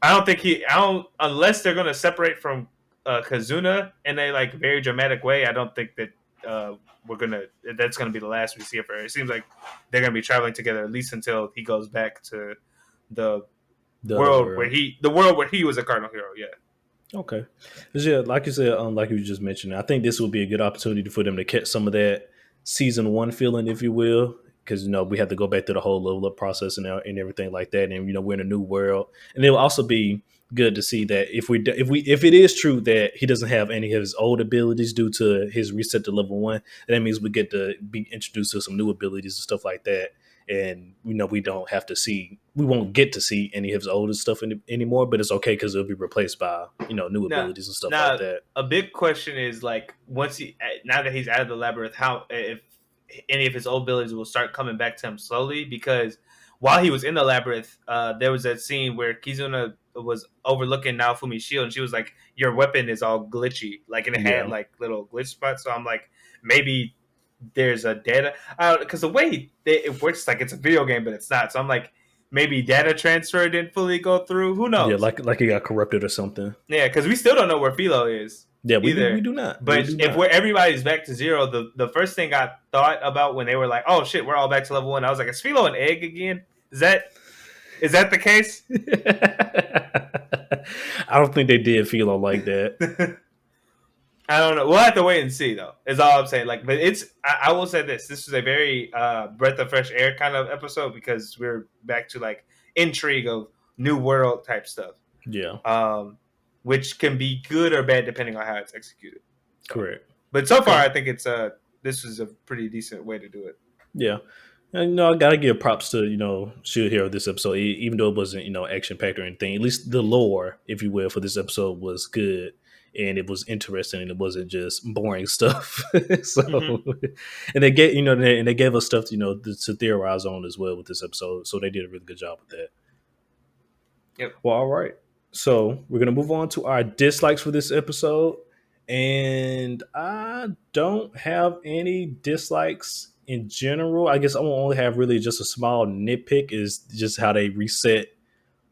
unless they're going to separate from Kazuna in a like very dramatic way. I don't think that that's going to be the last we see of her. It seems like they're going to be traveling together at least until he goes back to the world where he was a cardinal hero. Yeah. Okay. Yeah, like you said, like you just mentioned, I think this would be a good opportunity for them to catch some of that season 1 feeling, if you will, because we have to go back to the whole level up process and everything like that, and we're in a new world, and it will also be good to see that if it is true that he doesn't have any of his old abilities due to his reset to level 1, that means we get to be introduced to some new abilities and stuff like that. And we won't get to see any of his older stuff anymore, but it's okay because it'll be replaced by new abilities and stuff like that. A big question is like, now that he's out of the labyrinth, how if any of his old abilities will start coming back to him slowly? Because while he was in the labyrinth, there was that scene where Kizuna was overlooking Naofumi's shield, and she was like, "Your weapon is all glitchy," like, and it had like little glitch spots. So I'm like, maybe there's a data, because the way it works, like it's a video game, but it's not. So I'm like, maybe data transfer didn't fully go through. Who knows? Yeah, like he got corrupted or something. Yeah, because we still don't know where Philo is. Yeah, we do not. But if everybody's back to 0, the first thing I thought about when they were like, "Oh shit, we're all back to level 1," I was like, "Is Philo an egg again? Is that the case?" I don't think they did Philo like that. I don't know. We'll have to wait and see, though. Is all I'm saying. Like, but I will say this: this was a very breath of fresh air kind of episode, because we're back to like intrigue of new world type stuff. Yeah. Which can be good or bad depending on how it's executed. Correct. But so far, I think this was a pretty decent way to do it. Yeah. And, I gotta give props to Shield Hero this episode, even though it wasn't action packed or anything. At least the lore, if you will, for this episode was good. And it was interesting, and it wasn't just boring stuff. So, and they gave us stuff to theorize on as well with this episode. So they did a really good job with that. Yep. Well, all right. So we're gonna move on to our dislikes for this episode, and I don't have any dislikes in general. I guess I will only have really just a small nitpick is just how they reset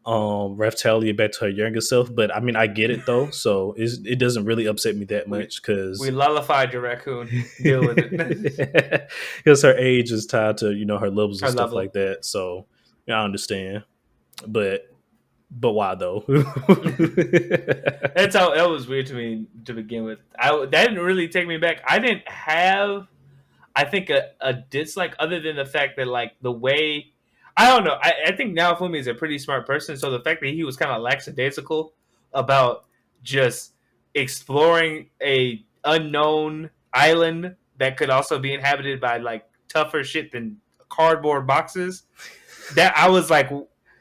Raphtalia back to her younger self. But I mean, I get it though, so it doesn't really upset me that much We because lullified your raccoon. Deal with it. because her age is tied to her levels and Her stuff level. like that. So yeah, I understand, but why though? That's how that was weird to me to begin with. That didn't really take me back. I didn't have, I think, a dislike other than the fact that like the way, I don't know. I think Naofumi is a pretty smart person, so the fact that he was kind of lackadaisical about just exploring a unknown island that could also be inhabited by like tougher shit than cardboard boxes. That I was like,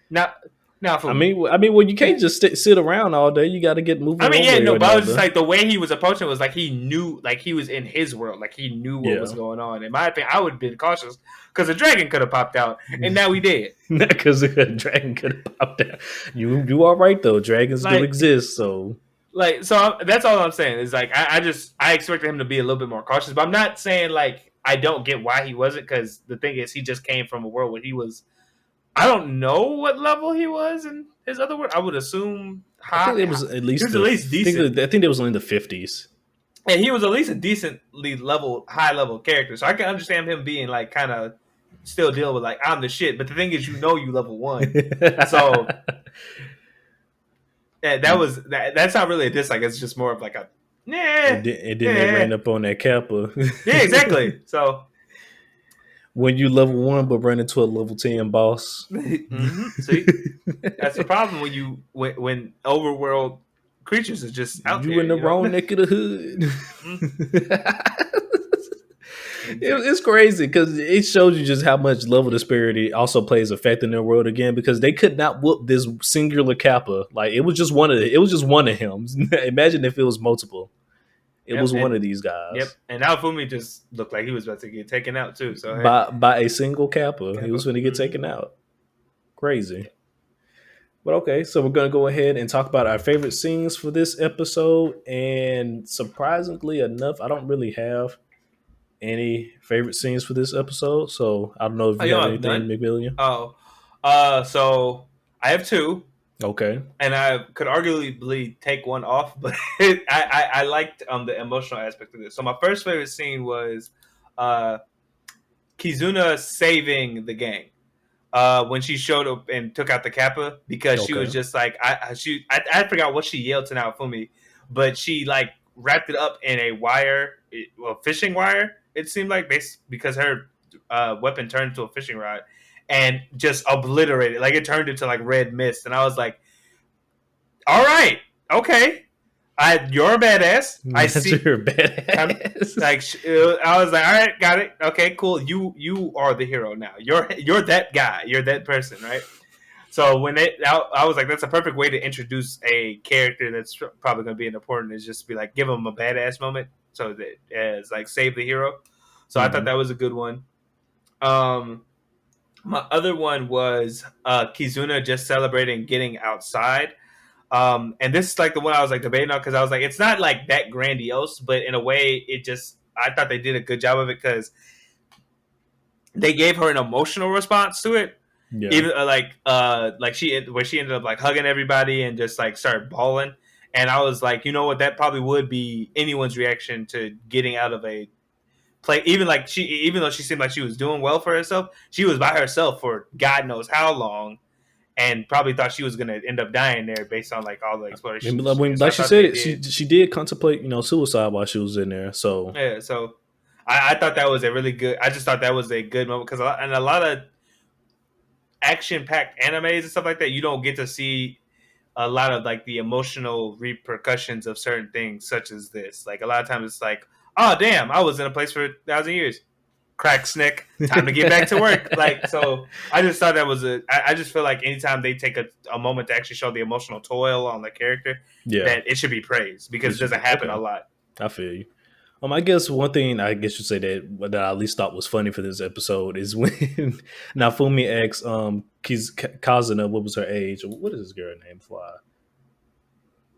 not I Naofumi. mean, well, you can't just sit around all day. You got to get moving. I mean, one yeah, way no, or but I was just another. like the way he was approaching was like he knew, like he was in his world, like he knew what was going on. In my opinion, I would have been cautious because a dragon could have popped out, and now we did. Because a dragon could have popped out. You are right though. Dragons do exist, so that's all I'm saying is like I expected him to be a little bit more cautious, but I'm not saying like I don't get why he wasn't, because the thing is he just came from a world where he was. I don't know what level he was in his other world. I would assume high. I think it was at least decent. I think it was in the 50s. And he was at least a decently high level character, so I can understand him being like kind of still dealing with like I'm the shit. But the thing is, you level 1, so that's not really a dislike. It's just more of like a and then they ran up on that Kappa. Yeah, exactly. So when you level 1 but run into a level 10 boss, mm-hmm. See, that's the problem when overworld creatures are just out you there. in the wrong neck of the hood. It's crazy because it shows you just how much level disparity also plays effect in their world again, because they could not whoop this singular Kappa. Like it was just one of him. Imagine if it was multiple. It was one of these guys. Yep, and Naofumi just looked like he was about to get taken out too. So by a single Kappa, he was going to get taken out. Crazy. But okay, so we're going to go ahead and talk about our favorite scenes for this episode. And surprisingly enough, I don't really have any favorite scenes for this episode. So I don't know if you have anything, McMillian. So I have 2. Okay. And I could arguably take one off, but I liked the emotional aspect of this. So my first favorite scene was Kizuna saving the gang. When she showed up and took out the Kappa, because she was just like I forgot what she yelled to Naofumi, but she like wrapped it up in a fishing wire. It seemed like because her weapon turned into a fishing rod and just obliterated. Like it turned into like red mist, and I was like, "All right, okay." You're a badass. I see. You're a badass. I was like, all right, got it. Okay, cool. You are the hero now. You're that guy. You're that person, right? So when I was like, that's a perfect way to introduce a character that's probably going to be important. Is just be like, give him a badass moment, so that as like save the hero. So I thought that was a good one. My other one was Kizuna just celebrating getting outside. And this is like the one I was like debating on, because I was like, it's not like that grandiose, but in a way, I thought they did a good job of it, because they gave her an emotional response to it. Yeah. Even where she ended up like hugging everybody and just like started bawling. And I was like, you know what, that probably would be anyone's reaction to getting out of a play. Even though she seemed like she was doing well for herself, she was by herself for God knows how long. And probably thought she was going to end up dying there based on like all the exploration. Like she said, she did contemplate, suicide while she was in there. So yeah, so I thought that was a really good. I just thought that was a good moment, because a lot of action-packed animes and stuff like that, you don't get to see a lot of like the emotional repercussions of certain things, such as this. Like a lot of times, it's like, oh damn, I was in a place for 1,000 years. Crack snick, time to get back to work. Like, so I just thought that was I just feel like anytime they take a moment to actually show the emotional toil on the character, that it should be praised, because it doesn't happen a lot. I feel you. I guess one thing I guess you say that I at least thought was funny for this episode is when Nafumi asks Kazuna what was her age. What is this girl name? Fly.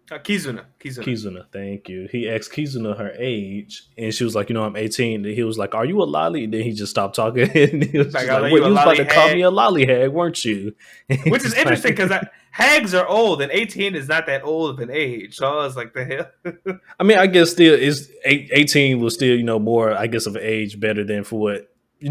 Kizuna. Kizuna, thank you. He asked Kizuna her age, and she was like, I'm 18. And he was like, are you a lolly? And then he just stopped talking. And he was like, what, you was about to call me a lollygag, weren't you? Which is interesting because hags are old, and 18 is not that old of an age. So I was like, the hell? I mean, I guess still is 18 was still, more, I guess, of an age better than for what,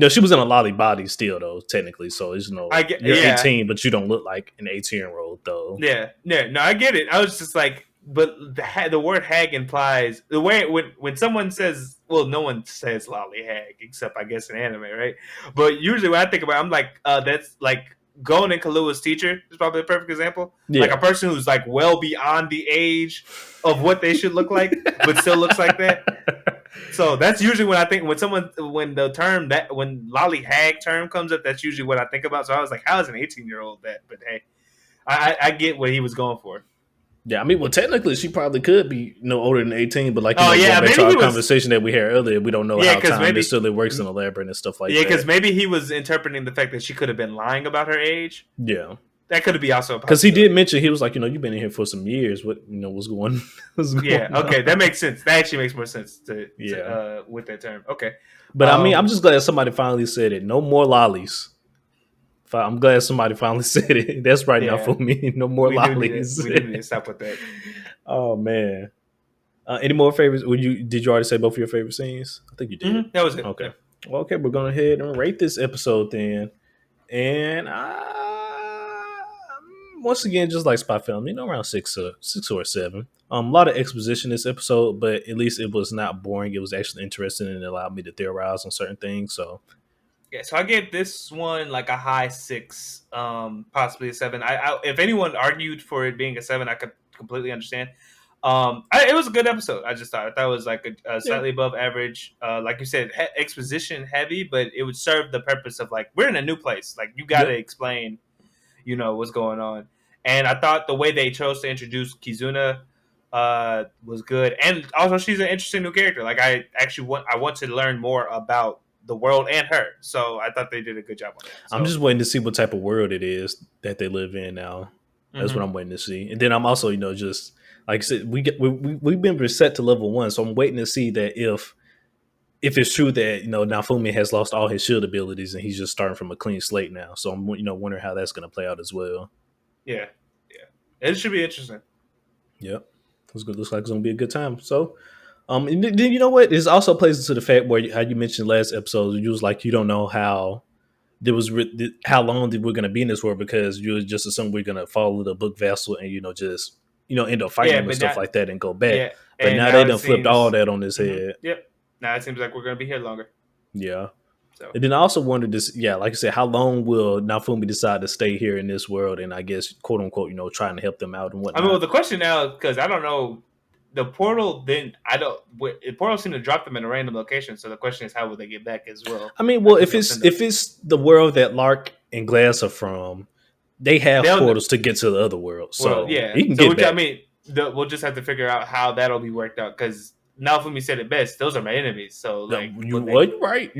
she was in a lolly body still, though, technically. So it's, you're 18, but you don't look like an 18-year-old, though. Yeah. No, I get it. I was just like, but the word hag implies the way when someone says, well, no one says lolly hag except I guess in anime, right? But usually when I think about it, I'm like, that's like Gon and Kaluuya's teacher is probably a perfect example. Yeah. Like a person who's like well beyond the age of what they should look like, but still looks like that. So that's usually when I think when lolly hag term comes up, that's usually what I think about. So I was like, how is an 18-year-old that? But hey, I get what he was going for. Yeah, I mean, well, technically, she probably could be older than 18, but like, going back to our conversation that we had earlier, we don't know how time necessarily works in the labyrinth and stuff like that. Yeah, because maybe he was interpreting the fact that she could have been lying about her age. Yeah. That could be also because he did mention, he was like, you've been in here for some years. What's going on? Okay, that makes sense. That actually makes more sense to with that term. Okay. But I mean, I'm just glad somebody finally said it. No more lollies. I'm glad somebody finally said it. That's right now for me. No more lollies. We need to stop with that. Oh man. Any more favorites? Did you already say both of your favorite scenes? I think you did. Mm-hmm. That was it. Okay. Yeah. Well, okay, we're going to head and rate this episode then. And once again, just like Spy Family, around 6 or 7. A lot of exposition this episode, but at least it was not boring. It was actually interesting and it allowed me to theorize on certain things. So. Yeah, so I gave this one like a high 6, possibly a 7. I if anyone argued for it being a 7, I could completely understand. It was a good episode. I thought it was like a slightly above average. Like you said, exposition heavy, but it would serve the purpose of like we're in a new place. Like you got to explain, what's going on. And I thought the way they chose to introduce Kizuna was good, and also she's an interesting new character. Like I want to learn more about the world and her, so I thought they did a good job on that. So, I'm just waiting to see what type of world it is that they live in now. That's what I'm waiting to see. And then I'm also, just like I said, we've been reset to level 1, so I'm waiting to see that if it's true that Nafumi has lost all his shield abilities and he's just starting from a clean slate now. So I'm wondering how that's going to play out as well. Yeah, it should be interesting. Yep, looks like it's going to be a good time. So. And then you know what? This also plays into the fact where how you mentioned last episode, you was like you don't know how how long we're going to be in this world because you just assume we're going to follow the book vessel and just end up fighting and stuff like that and go back. Yeah, but now they done flipped all that on his head. Yep. Now it seems like we're going to be here longer. Yeah. So. And then I also wondered this. Yeah, like I said, how long will Nafumi decide to stay here in this world and I guess quote unquote trying to help them out and whatnot? I mean, well, the question now because I don't know. The portal the portal seemed to drop them in a random location. So the question is, how will they get back as well? I mean, well, if it's the world that Lark and Glass are from, they have portals to get to the other world. So yeah, he can get back. I mean, we'll just have to figure out how that'll be worked out because Naofumi said it best. Those are my enemies. So like, you're right.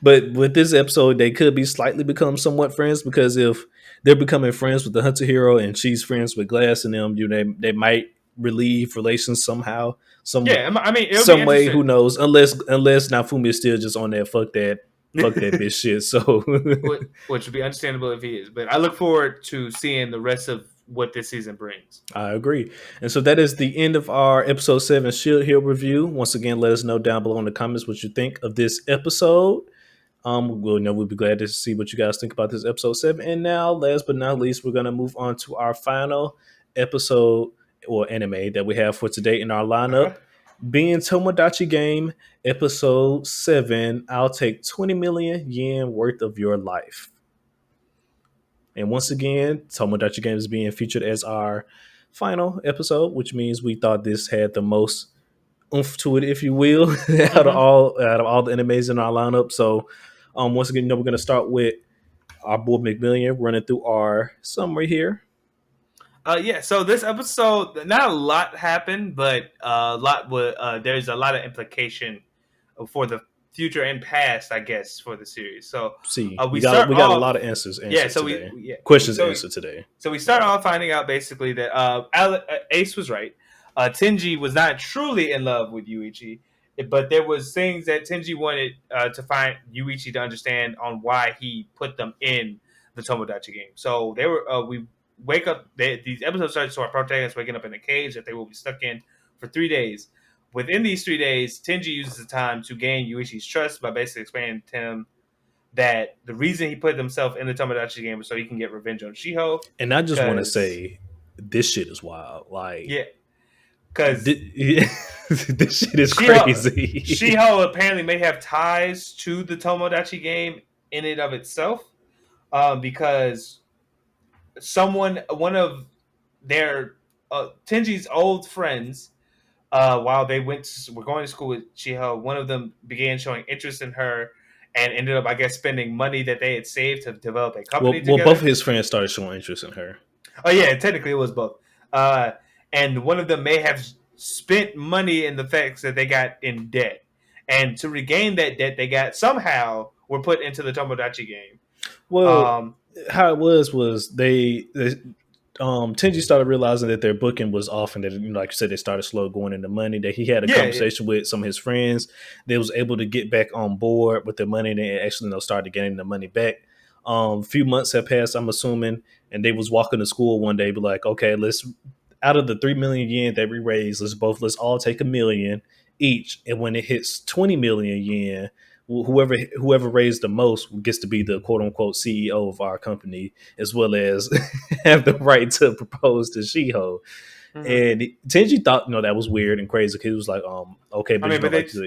But with this episode, they could be slightly become somewhat friends because if they're becoming friends with the Hunter Hero and she's friends with Glass and them, they might relieve relations somehow. Some way. Who knows? Unless Nafumi is still just on that fuck that bitch shit. So which would be understandable if he is. But I look forward to seeing the rest of what this season brings. I agree. And so that is the end of our episode 7 Shield Hero review. Once again, let us know down below in the comments what you think of this episode. We'll be glad to see what you guys think about this episode 7. And now, last but not least, we're going to move on to our final episode or anime that we have for today in our lineup. Being Tomodachi Game episode 7, I'll take 20 million yen worth of your life. And once again, Tomodachi Game is being featured as our final episode, which means we thought this had the most oomph to it, if you will, out of all the animes in our lineup. So once again, we're going to start with our boy McMillian running through our summary here. Yeah, so this episode, not a lot happened, but there's a lot of implication for the future and past, I guess, for the series. So we got a lot of answers today. Questions answered today. So we start off finding out basically that Ace was right. Tenji was not truly in love with Yuichi, but there was things that Tenji wanted to find Yuichi to understand on why he put them in the Tomodachi game. So they were we wake up. These episodes start to our protagonists waking up in a cage that they will be stuck in for 3 days. Within these 3 days, Tenji uses the time to gain Yuichi's trust by basically explaining to him that the reason he put himself in the Tomodachi game was so he can get revenge on Shiho. And I just want to say, this shit is wild. Like, yeah, because this shit is crazy. Shiho apparently may have ties to the Tomodachi game in and of itself, because one of their Tenji's old friends, while they were going to school with Shiho, one of them began showing interest in her and ended up, I guess, spending money that they had saved to develop a company together. Well, both of his friends started showing interest in her. Oh, yeah, technically it was both. And one of them may have spent money in the facts that they got in debt. And to regain that debt they got, somehow were put into the Tomodachi game. Well, how it was they Tenji started realizing that their booking was off, and that, like you said, they started slow going into money. That he had a conversation with some of his friends. They was able to get back on board with their money, and they actually started getting the money back. A few months have passed, I'm assuming, and they was walking to school one day, be like, okay, let's, out of the 3 million yen that we raised, let's all take 1 million each, and when it hits 20 million yen, whoever raised the most gets to be the quote unquote CEO of our company, as well as have the right to propose to Shiho. Mm-hmm. And Tenji thought, that was weird and crazy, because he was like, okay, but,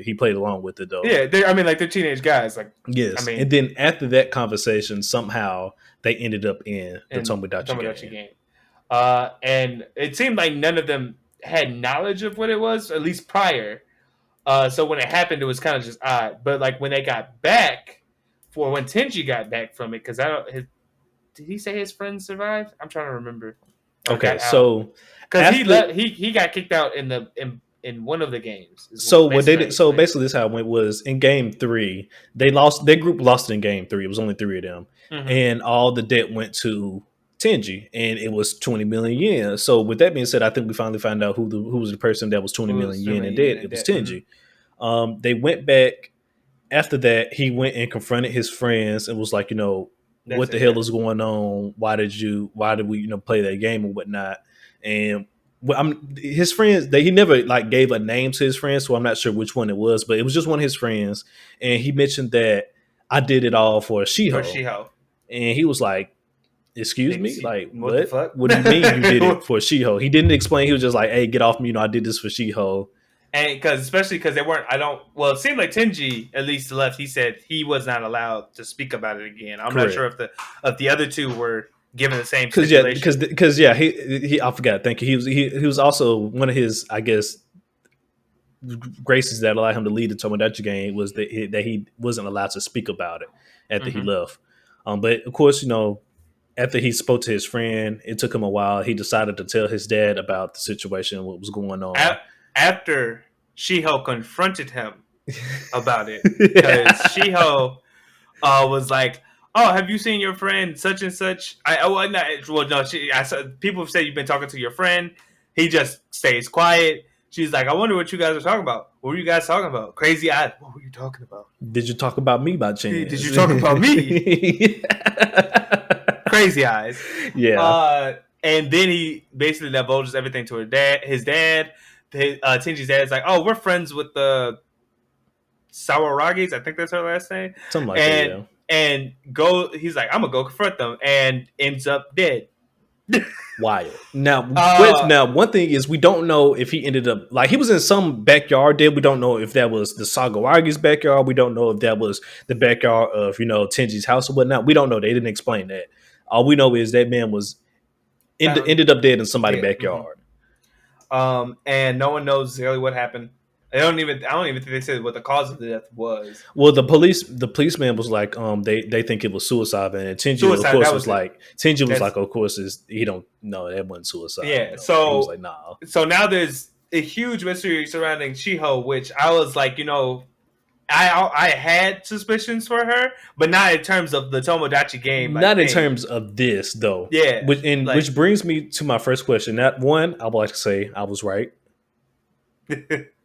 he played along with it though. Yeah, they're teenage guys, like, yes. And then after that conversation, somehow they ended up in the Tomodachi game. And it seemed like none of them had knowledge of what it was, at least prior. So when it happened, it was kind of just odd. But like when they got back, when Tenji got back from it, because did he say his friends survived? I'm trying to remember. Okay, so because he got kicked out in one of the games. So what they did? So basically, this how it went was in game 3, they lost. Their group lost in game 3. It was only 3 of them, and all the debt went to Tenji, and it was 20 million yen. So with that being said, I think we finally found out who was the person that was 20 million yen in debt. It was Tenji. They went back after that. He went and confronted his friends and was like, what the hell is going on? Why did we play that game or whatnot? And his friends, he never gave a name to his friends, so I'm not sure which one it was, but it was just one of his friends, and he mentioned that I did it all for Shiho. And he was like, excuse me? Like, what? The fuck? What do you mean you did it for Shiho? He didn't explain. He was just like, hey, get off me. I did this for Shiho. And especially because they weren't, it seemed like Tenji, at least left, he said he was not allowed to speak about it again. I'm not sure if the other two were given the same stipulation. Because he I forgot. Thank you. He was also one of his, I guess, graces that allowed him to lead the Tomodachi game was that he wasn't allowed to speak about it after he left. But of course, after he spoke to his friend, it took him a while. He decided to tell his dad about the situation, what was going on. After Shiho confronted him about it, because Shiho was like, "Oh, have you seen your friend such and such?" People have said you've been talking to your friend. He just stays quiet. She's like, "I wonder what you guys are talking about. What were you guys talking about? Crazy eyes. What were you talking about? Did you talk about me by chance? Did you talk about me?" Crazy eyes. Yeah. And then he basically divulges everything to his dad. Tenji's dad is like, "Oh, we're friends with the Sawaragis. I think that's her last name. Something like that. Yeah. And he's like, I'm gonna go confront them, and ends up dead. Wild. Now, one thing is we don't know if he ended up he was in some backyard dead. We don't know if that was the Sagaragi's backyard. We don't know if that was the backyard of Tenji's house or whatnot. We don't know. They didn't explain that. All we know is that man was ended up dead in somebody's backyard. And no one knows exactly what happened. I don't even think they said what the cause of the death was. Well, the policeman was like, they think it was suicide, and Tenji, of course, was like, of course, he don't know that wasn't suicide. Yeah, so he was like, nah. So now there's a huge mystery surrounding Shiho, which I was like, I had suspicions for her, but not in terms of the Tomodachi game. Not in terms of this, though. Yeah, which brings me to my first question. That one, I would like to say I was right.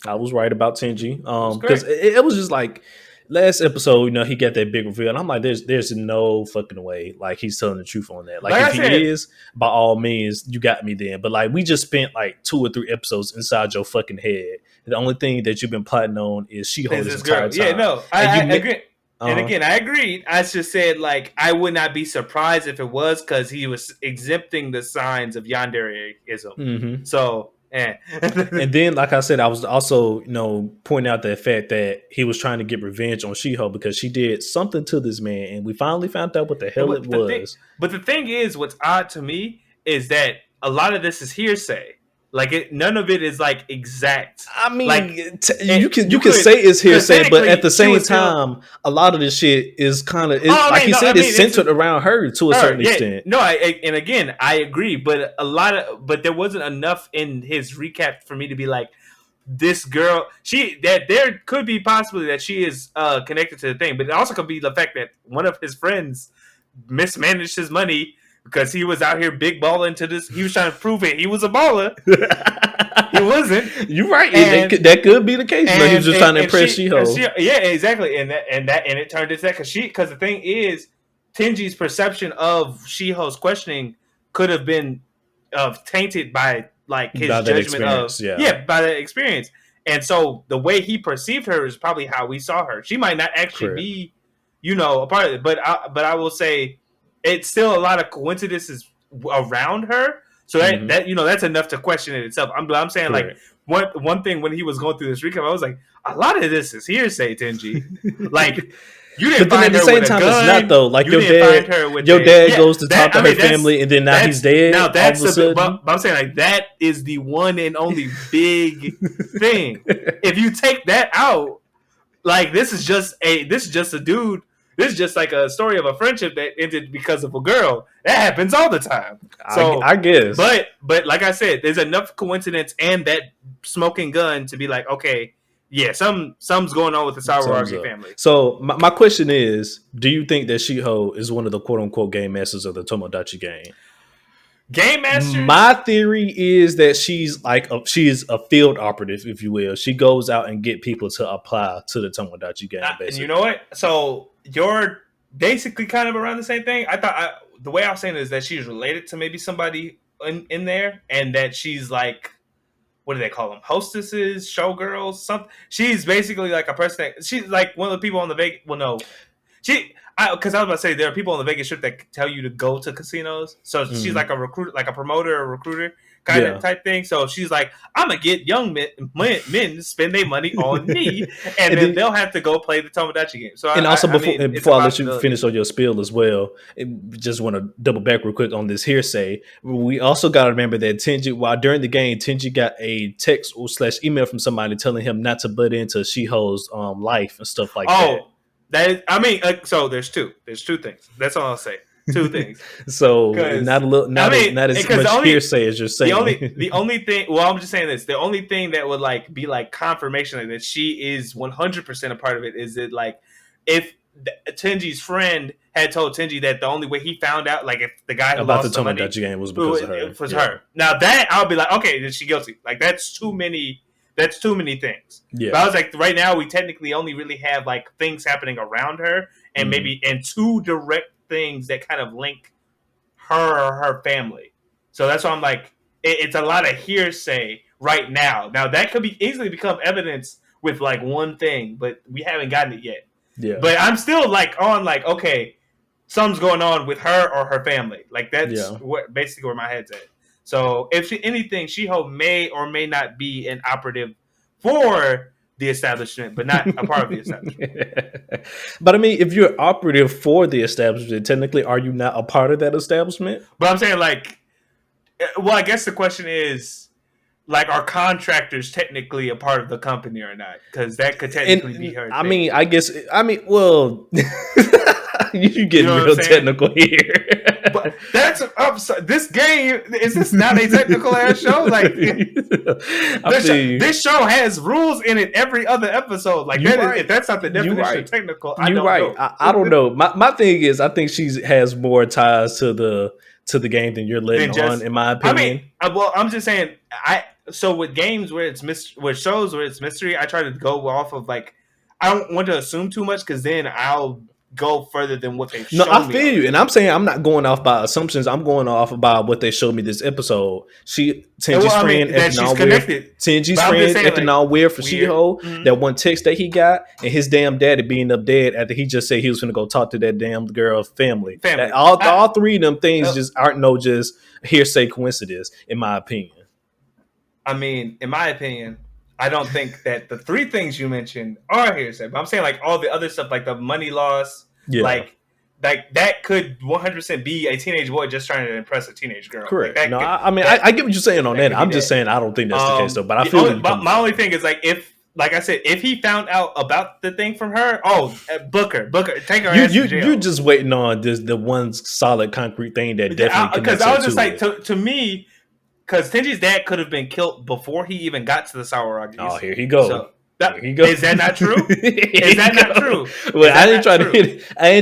I was right about Tenji, because it was just like last episode. He got that big reveal, and I'm like, there's no fucking way, like he's telling the truth on that. Like if he is, by all means, you got me then. But like we just spent like 2 or 3 episodes inside your fucking head. The only thing that you've been plotting on is She-Hulk this entire time. Yeah, no, I agree. And again, I agreed. I just said like I would not be surprised if it was because he was exempting the signs of yandereism. Mm-hmm. So. And then, like I said, I was also, pointing out the fact that he was trying to get revenge on She-Hulk because she did something to this man, and we finally found out what the hell it was. But the thing is, what's odd to me is that a lot of this is hearsay. Like none of it is like exact. I mean, like, you can say it's hearsay, but at the same time, a lot of this shit is kind of it's centered around her to a certain extent. No, and again, I agree, but but there wasn't enough in his recap for me to be like, this girl, there could be possibly that she is connected to the thing, but it also could be the fact that one of his friends mismanaged his money. Because he was out here big balling to this. He was trying to prove it. He was a baller. He wasn't. You're right. That could be the case. He was just trying to impress She-Hulk. Yeah, exactly. And it turned into that because the thing is, Tenji's perception of She-Hulk's questioning could have been tainted by like his judgment by the experience. And so the way he perceived her is probably how we saw her. She might not actually be, a part of it. But I will say, it's still a lot of coincidences around her, so that that's enough to question it itself. I'm saying like one thing when he was going through this recap, I was like, a lot of this is hearsay, Tenji. Like you didn't find her with a gun. It's not though. Like your dad goes to talk to her family, and then now he's dead. Now that's but I'm saying like that is the one and only big thing. If you take that out, like this is just a dude. This is just like a story of a friendship that ended because of a girl. That happens all the time. So I guess. But like I said, there's enough coincidence and that smoking gun to be like, okay, yeah, something's going on with the Sawaragi family. So my question is, do you think that She-Hulk is one of the quote unquote game masters of the Tomodachi game? Game master. My theory is that she's a field operative, if you will. She goes out and get people to apply to the Tomodachi game. Basically, and you know what? So you're basically kind of around the same thing. I thought the way I was saying it is that she's related to maybe somebody in there, and that she's like, what do they call them? Hostesses, showgirls, something. She's basically like a person that she's like one of the people on the Vegas. Well, no, because I was about to say there are people on the Vegas Strip that tell you to go to casinos. So she's like a recruiter, like a promoter or recruiter kind of type thing. So she's like, I'm gonna get young men to spend their money on me, and then they'll have to go play the Tomodachi game. So before I let you finish on your spiel as well, I just want to double back real quick on this hearsay. We also got to remember that Tenji, while during the game, Tenji got a text or / email from somebody telling him not to butt into She-Hulk's life and stuff like that. So there's two things. That's all I'll say. 2 things. So not as much hearsay as you're saying. The only thing. Well, I'm just saying this. The only thing that would like be like confirmation that she is 100% a part of it is that like if Tenji's friend had told Tenji that the only way he found out, like if the guy who about lost the Tomodachi game was because of her. It was her. Now that I'll be like, okay, is she guilty? Like that's too many things. Yeah. But I was like, right now we technically only really have like things happening around her and maybe 2 direct things that kind of link her or her family. So that's why I'm like, it's a lot of hearsay right now. Now that could be easily become evidence with like one thing, but we haven't gotten it yet. Yeah. But I'm still like on like, okay, something's going on with her or her family. Like that's basically where my head's at. So if anything, She-Hulk may or may not be an operative for the establishment, but not a part of the establishment. But I mean, if you're operative for the establishment, technically, are you not a part of that establishment? But I'm saying, like, well, I guess the question is, like, are contractors technically a part of the company or not? Because that could technically be her. I mean, I guess. I mean, well, you getting real technical here. But that's this game. Is this not a technical ass show? Like, this show has rules in it every other episode. Like, if that's not the definition of technical, I don't know. I don't know. My thing is, I think she has more ties to the game than you're letting on. In my opinion, I mean, well, I'm just saying. So with games where it's with shows where it's mystery, I try to go off of, like, I don't want to assume too much because then I'll go further than what they've shown me. I feel you, and I'm saying I'm not going off by assumptions. I'm going off about what they showed me this episode. Tenji's friend ethanol weird for Shiho. That one text that he got, and his damn daddy being up dead after he just said he was going to go talk to that damn girl's family. All three of them things just aren't just hearsay coincidence, in my opinion. I mean, in my opinion, I don't think that the three things you mentioned are hearsay. But I'm saying, like, all the other stuff, like the money loss, like that could 100% be a teenage boy just trying to impress a teenage girl. Correct. Like, I get what you're saying on that. I'm just saying I don't think that's the case though. But I feel my only thing is, like I said, if he found out about the thing from her, Booker, take her ass to jail. You're just waiting on the one solid concrete thing that definitely because I was just like to me. Because Tenji's dad could have been killed before he even got to the Sawaragis. Oh, here he goes. Here he goes. Is that not true? Is that not true? Well, I ain't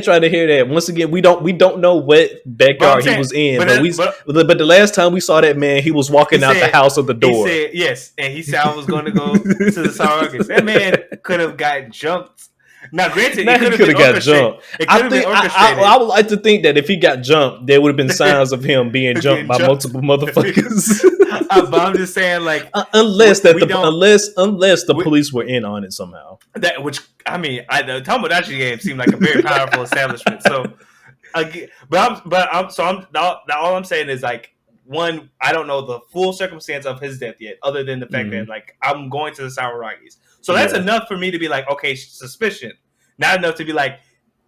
trying to hear that. Once again, we don't know what backyard he was in. But the last time we saw that man, he was walking out the house of the door. He said yes, and he said I was going to go to the Sawaragis. That man could have got jumped. Now, granted, he could have got jumped. I would like to think that if he got jumped, there would have been signs of him being jumped by multiple motherfuckers. But I'm just saying, like, unless the police were in on it somehow. The Tomodachi Game seemed like a very powerful establishment. So, all I'm saying is, like, one, I don't know the full circumstance of his death yet, other than the fact that, like, I'm going to the Sawaragis. So that's enough for me to be like, okay, suspicion. Not enough to be like,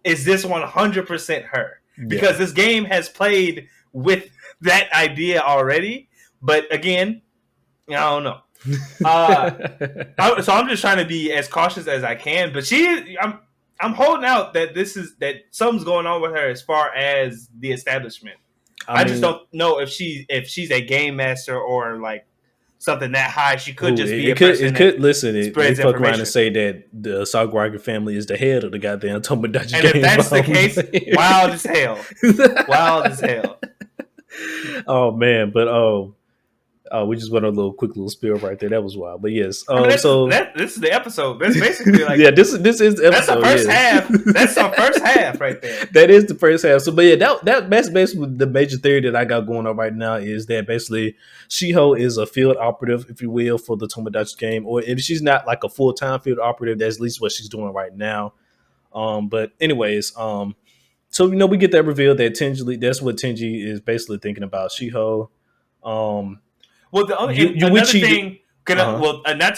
is this 100% her? Because this game has played with that idea already. But again, I don't know. So I'm just trying to be as cautious as I can. But I'm holding out that something's going on with her as far as the establishment. I just don't know if she's a game master or, like, something that high. She could just be a person. They fuck around and say that the Sawaragi family is the head of the goddamn Tomodachi Game. And if that's the case, wild as hell. Wild as hell. Oh man, but we just went on a quick little spill right there. That was wild, but yes. This is the episode. That's basically like this is the episode. That's the first half. That's the first half right there. That is the first half. So, but that's basically the major theory that I got going on right now is that basically Shiho is a field operative, if you will, for the Tomodachi Game, or if she's not like a full-time field operative, that's at least what she's doing right now. But anyways, so we get that reveal that that's what Tenji is basically thinking about Shiho. Well, the only another thing, not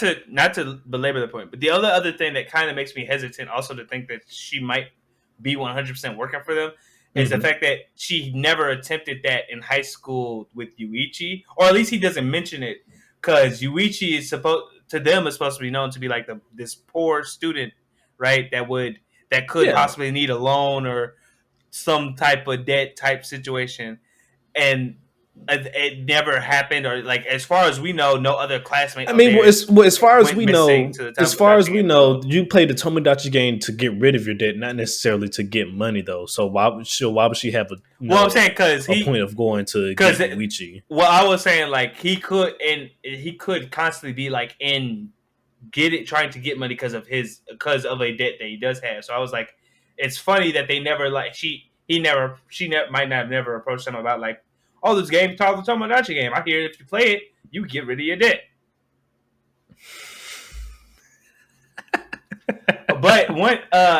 to belabor the point, but the other thing that kind of makes me hesitant, also to think that she might be 100% working for them, is the fact that she never attempted that in high school with Yuichi, or at least he doesn't mention it, because Yuichi is supposed to be known to be like this poor student, right? That could possibly need a loan or some type of debt type situation, and it never happened, or like as far as we know, no other classmate. I mean, as far as we know, you play the Tomodachi Game to get rid of your debt, not necessarily to get money, though. So why would she have I'm saying because a point of going to get Luigi? Well, I was saying like he could constantly be like trying to get money because of a debt that he does have. So I was like, it's funny that they never she might not have never approached him about like, oh, this game called the Tomodachi Game. I hear if you play it, you get rid of your debt. But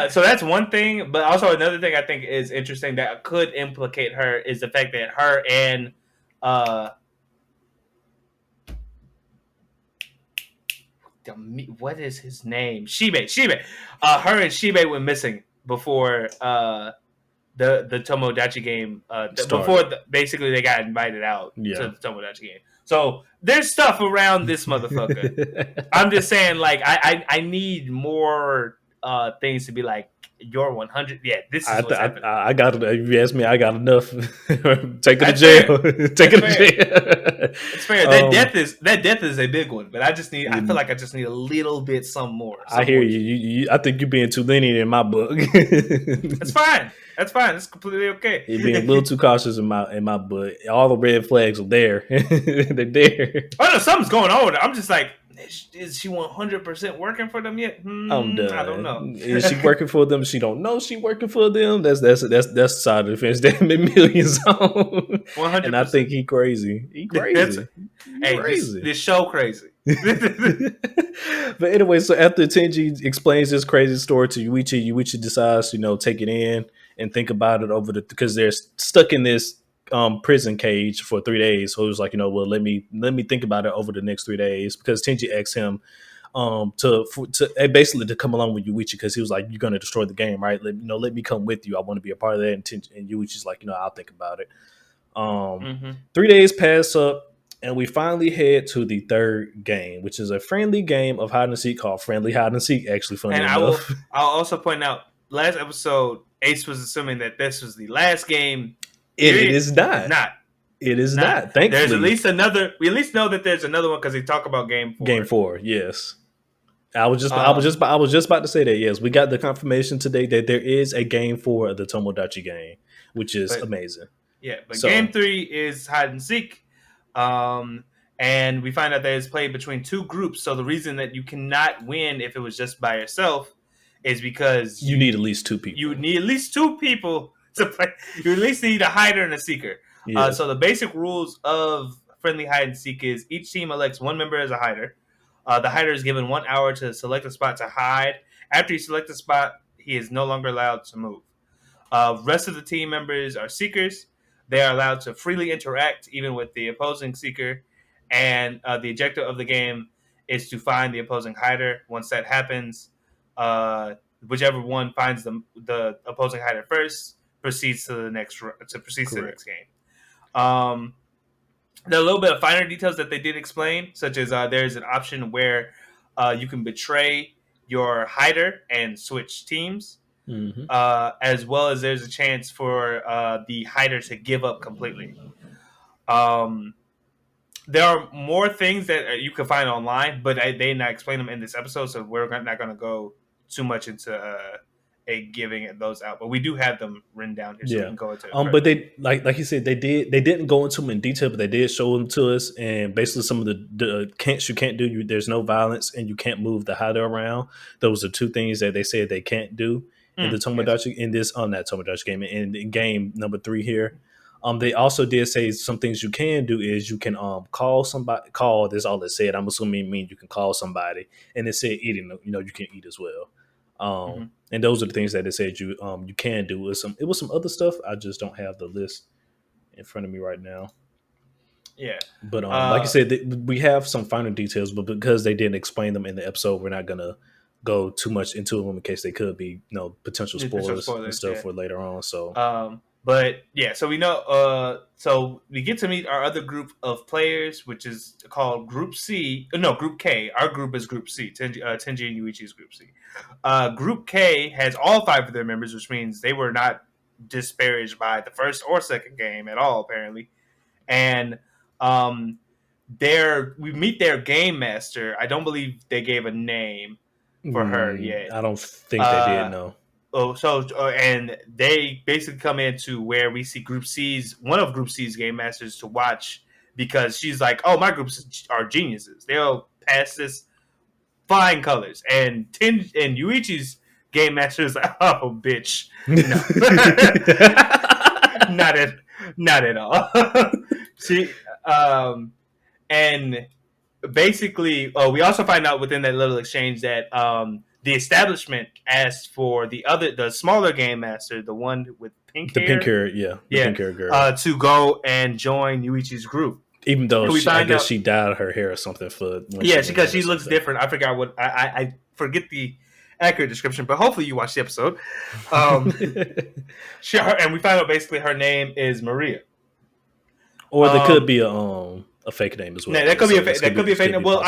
so that's one thing. But also another thing I think is interesting that could implicate her is the fact that her and what is his name? Shibe. Her and Shibe went missing before the Tomodachi Game before basically they got invited out to the Tomodachi Game. So there's stuff around this motherfucker. I'm just saying, like, I need more things to be like, you're 100. Yeah, this is what's happening. I got it. If you ask me, I got enough. Take it to jail. Take it to jail. It's fair. That death is a big one, but I feel like I just need a little bit more. I hear you. I think you're being too lenient in my book. That's fine. It's completely okay. You're being a little too cautious in my book. All the red flags are there. They're there. Oh no, something's going on. I'm just like, is she 100% working for them yet? I'm done. I don't know. Is she working for them? She don't know she working for them. That's the side of the fence that McMillian's on. 100%. And I think he crazy. He crazy. Crazy. This show crazy. But anyway, so after Tenji explains this crazy story to Yuichi decides to take it in and think about it because they're stuck in this prison cage for 3 days. So it was like, well, let me think about it over the next 3 days, because Tenji asked him to basically to come along with Yuichi, because he was like, you're going to destroy the game, right? Let me come with you. I want to be a part of that. And Yuichi's like, I'll think about it. 3 days pass up, and we finally head to the third game, which is a friendly game of hide and seek called Friendly Hide and Seek. Actually, funny enough. I'll also point out, last episode, Ace was assuming that this was the last game. It is not. It is not. Thankfully, there's at least another. We at least know that there's another one because they talk about game 4. Game 4, yes. I was just about to say that. Yes, we got the confirmation today that there is a game 4 of the Tomodachi game, which is amazing. Yeah, but game 3 is hide and seek, and we find out that it's played between 2 groups. So the reason that you cannot win if it was just by yourself is because you need at least 2 people. You need at least 2 people to play. You at least need a hider and a seeker. Yeah. So the basic rules of friendly hide and seek is each team elects 1 member as a hider. The hider is given 1 hour to select a spot to hide. After you select the spot, he is no longer allowed to move. Rest of the team members are seekers. They are allowed to freely interact even with the opposing seeker. And the objective of the game is to find the opposing hider. Once that happens, whichever one finds the opposing hider first proceeds to the next game. There are a little bit of finer details that they did explain, such as there's an option where you can betray your hider and switch teams, as well as there's a chance for the hider to give up completely. There are more things that you can find online, but they did not explain them in this episode, so we're not going to go too much into giving those out, but we do have them written down here, so we can go into it. But they like you said, they didn't go into them in detail, but they did show them to us, and basically some of the can'ts you can't do. There's no violence, and you can't move the hider around. Those are 2 things that they said they can't do in the Tomodachi in this not Tomodachi game, in game number 3 here. They also did say some things you can do is you can call somebody. That's all it said. I'm assuming it means you can call somebody, and it said eating. You can eat as well. And those are the things that they said you can do. It was some other stuff. I just don't have the list in front of me right now. Yeah, but like I said, we have some finer details, but because they didn't explain them in the episode, we're not gonna go too much into them in case they could be potential spoilers and stuff for later on. So but yeah, so we know. So we get to meet our other group of players, which is called Group C. No, Group K. Our group is Group C. Tenji and Yuichi's Group C. Group K has all 5 of their members, which means they were not disparaged by the first or second game at all, apparently. And we meet their game master. I don't believe they gave a name for her yet. I don't think they did. No. And they basically come into where we see one of Group C's game masters to watch, because she's like, "Oh, my groups are geniuses. They'll pass this flying colors." And Yuichi's game master is like, "Oh, bitch, no, not at all." She and basically, we also find out within that little exchange that the establishment asked for the smaller game master, the one with pink hair, pink hair girl, to go and join Yuichi's group. Even though I guess she dyed her hair or something for. Because she looks different. I forgot what I forget the accurate description, but hopefully you watched the episode. And we find out basically her name is Maria, or there could be a a fake name as well. Yeah, that could be a fake name. Well,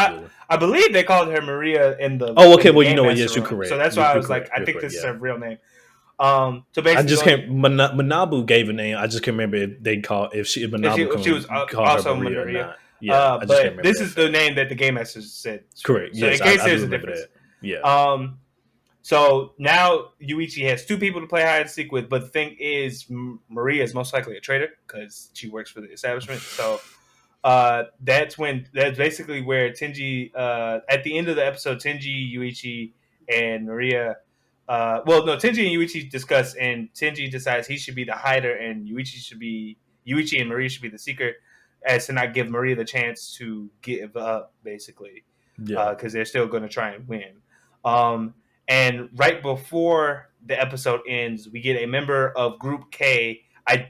I believe they called her Maria in the. Oh, okay. Well, you know what? Yes, you're correct. So that's why I was like, I think this is her real name. So basically, I just can't. Manabu gave a name. I just can't remember if they called if she was also Maria. Or not. Yeah, but this is the name that the game master said. Correct. So yes, in case there's a difference. Yeah. So now Yuichi has 2 people to play hide and seek with, but the thing is, Maria is most likely a traitor because she works for the establishment. So that's basically where Tenji, at the end of the episode, Tenji, Yuichi, and Maria. Tenji and Yuichi discuss, and Tenji decides he should be the hider, and Yuichi and Maria should be the seeker, as to not give Maria the chance to give up, basically, because they're still going to try and win. And right before the episode ends, we get a member of Group K. I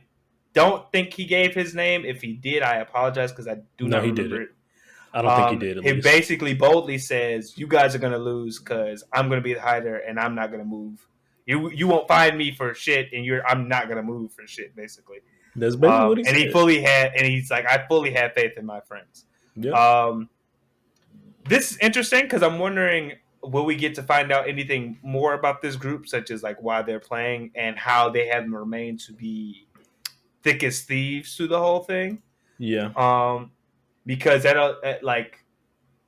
don't think he gave his name. If he did, I apologize because I do not remember it. I don't think he did. He basically boldly says, "You guys are going to lose because I'm going to be the hider and I'm not going to move. You won't find me for shit, and I'm not going to move for shit." Basically, that's basically what he said. And he's like, "I fully have faith in my friends." Yeah. This is interesting because I'm wondering, will we get to find out anything more about this group, such as like why they're playing and how they have remained to be thick as thieves through the whole thing? Yeah. Because that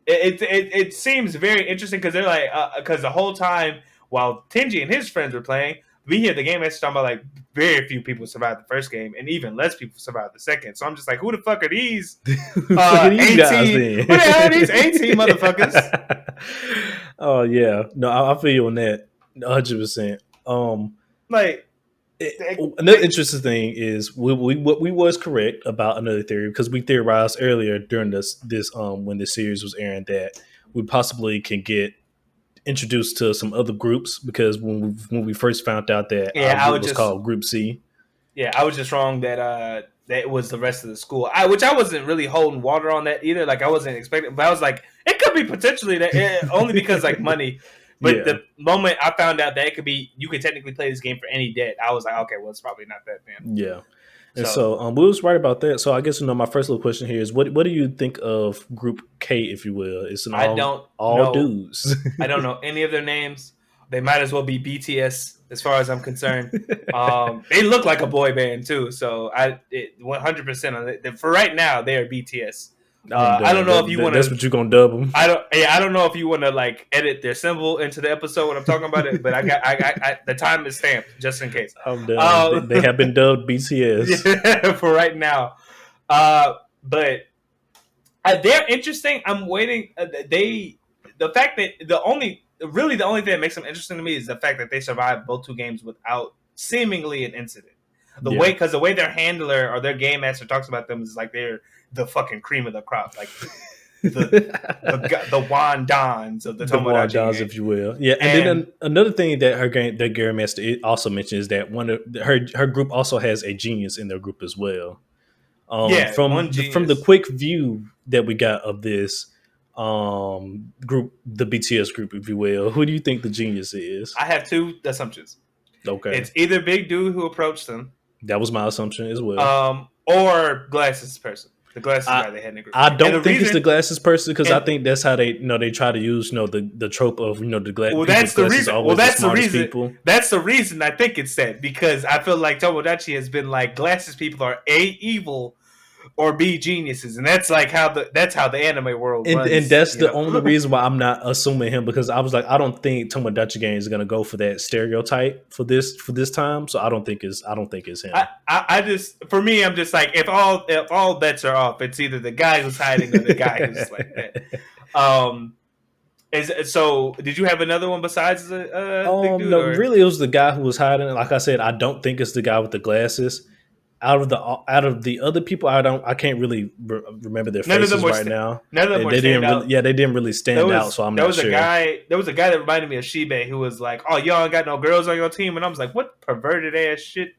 it seems very interesting because they're like because the whole time while Tenji and his friends were playing, we hear the game master talking about like very few people survived the first game and even less people survived the second. So I'm just like, who the fuck are these? 18? Who the hell are these 18 motherfuckers? Oh yeah, no, I feel you on that 100%. Another interesting thing is we was correct about another theory because we theorized earlier during this when the series was airing that we possibly can get introduced to some other groups because when we first found out that it was called Group C. Yeah, I was just wrong that it was the rest of the school. Which I wasn't really holding water on that either. Like I wasn't expecting, but I was like, it could be potentially that only because like money. But the moment I found out that it could be, you could technically play this game for any debt, I was like, okay, well, it's probably not that then. Yeah. And so we was right about that. So I guess my first little question here is, what do you think of Group K, if you will? It's all dudes. I don't know any of their names. They might as well be BTS as far as I'm concerned. They look like a boy band too, so 100% for right now they are BTS. I don't know if you want to. That's what you're gonna dub them. I don't know if you want to like edit their symbol into the episode when I'm talking about it, but I the time is stamped just in case. I'm done. They have been dubbed BTS for right now, but they're interesting. I'm waiting. The fact that the only thing that makes them interesting to me is the fact that they survived both 2 games without seemingly an incident. The way their handler or their game master talks about them is like they're the fucking cream of the crop, like the Wandons of the Tomodachi Game, if you will. Yeah, and then another thing that the game master also mentioned is that one of her group also has a genius in their group as well. From the quick view that we got of this group, the BTS group, if you will, who do you think the genius is? I have 2 assumptions. Okay, it's either Big Dude who approached them. That was my assumption as well. Or Glasses person. The glasses guy they had in the group. I don't think it's the glasses person because I think that's how they they try to use the trope of the glasses. Well, that's the reason. Well, that's the reason. People. That's the reason I think it's that because I feel like Tomodachi has been like glasses people are A, evil, or B, geniuses, and that's like that's how the anime world runs. And that's the only reason why I'm not assuming him because I was like, I don't think Tomodachi Game is gonna go for that stereotype for this time. So I don't think it's him. I just for me, I'm just like if all bets are off, it's either the guy who's hiding or the guy who's like that. So did you have another one besides Big Dude? No, really, it was the guy who was hiding. Like I said, I don't think it's the guy with the glasses. Out of the other people, I can't really remember their faces right now. None of them were stand out. They didn't really stand out. So I'm not sure. There was a guy that reminded me of Shibe who was like, "Oh, y'all ain't got no girls on your team," and I was like, "What perverted ass shit?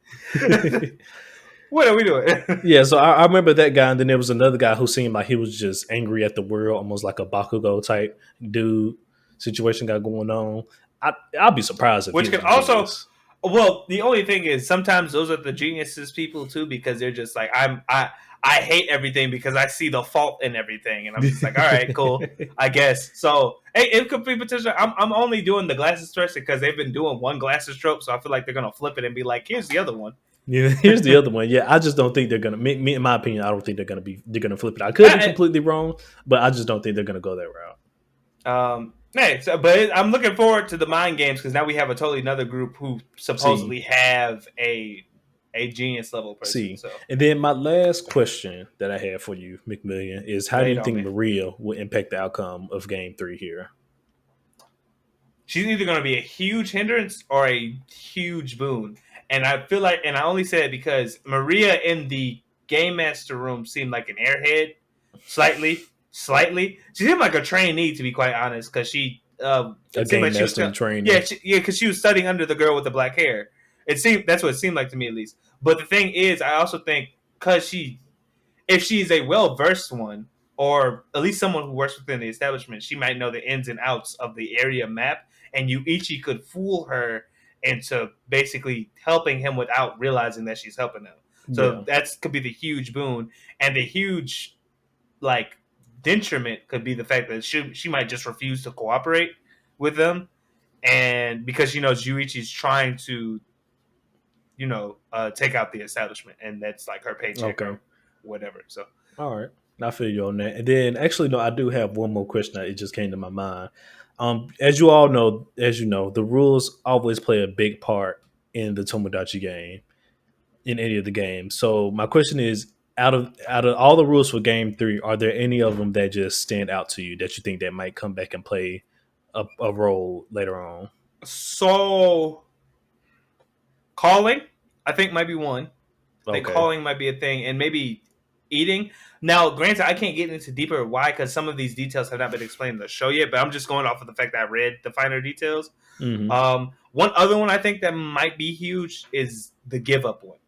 What are we doing?" Yeah, so I remember that guy, and then there was another guy who seemed like he was just angry at the world, almost like a Bakugo type dude situation got going on. I'll be surprised if which can also. Well, the only thing is sometimes those are the geniuses people too, because they're just like I hate everything because I see the fault in everything, and I'm just like, all right, cool, I guess. So hey, it could be potential. I'm only doing the glasses trope because they've been doing one glasses trope, so I feel like they're gonna flip it and be like, here's the other one. Yeah, here's the other one. Yeah, I just don't think they're gonna. Me, in my opinion, I don't think they're gonna flip it. I could be completely wrong, but I just don't think they're gonna go that route. Hey, but I'm looking forward to the mind games because now we have a totally another group who supposedly have a genius level person. So. And then my last question that I have for you, McMillian, is how do you think Maria will impact the outcome of Game 3 here? She's either going to be a huge hindrance or a huge boon. And I feel like, and I only say it because Maria in the Game Master room seemed like an airhead, slightly. She seemed like a trainee, to be quite honest, because she a Game like Master trainee. Yeah, because she was studying under the girl with the black hair. That's what it seemed like to me, at least. But the thing is, I also think because if she's a well-versed one, or at least someone who works within the establishment, she might know the ins and outs of the area map, and Yuichi could fool her into basically helping him without realizing that she's helping him. So that could be the huge boon, and the huge detriment could be the fact that she might just refuse to cooperate with them, and because she knows Yuichi's trying to take out the establishment, and that's like her paycheck or whatever. So all right, I feel you on that. And then actually, no, I do have one more question that it just came to my mind. As you know, the rules always play a big part in the Tomodachi game, in any of the games. So my question is, out of all the rules for Game 3, are there any of them that just stand out to you that you think that might come back and play a role later on? So calling, I think, might be one. I think calling might be a thing, and maybe eating. Now, granted, I can't get into deeper why, because some of these details have not been explained in the show yet, but I'm just going off of the fact that I read the finer details. Mm-hmm. One other one I think that might be huge is the give up one.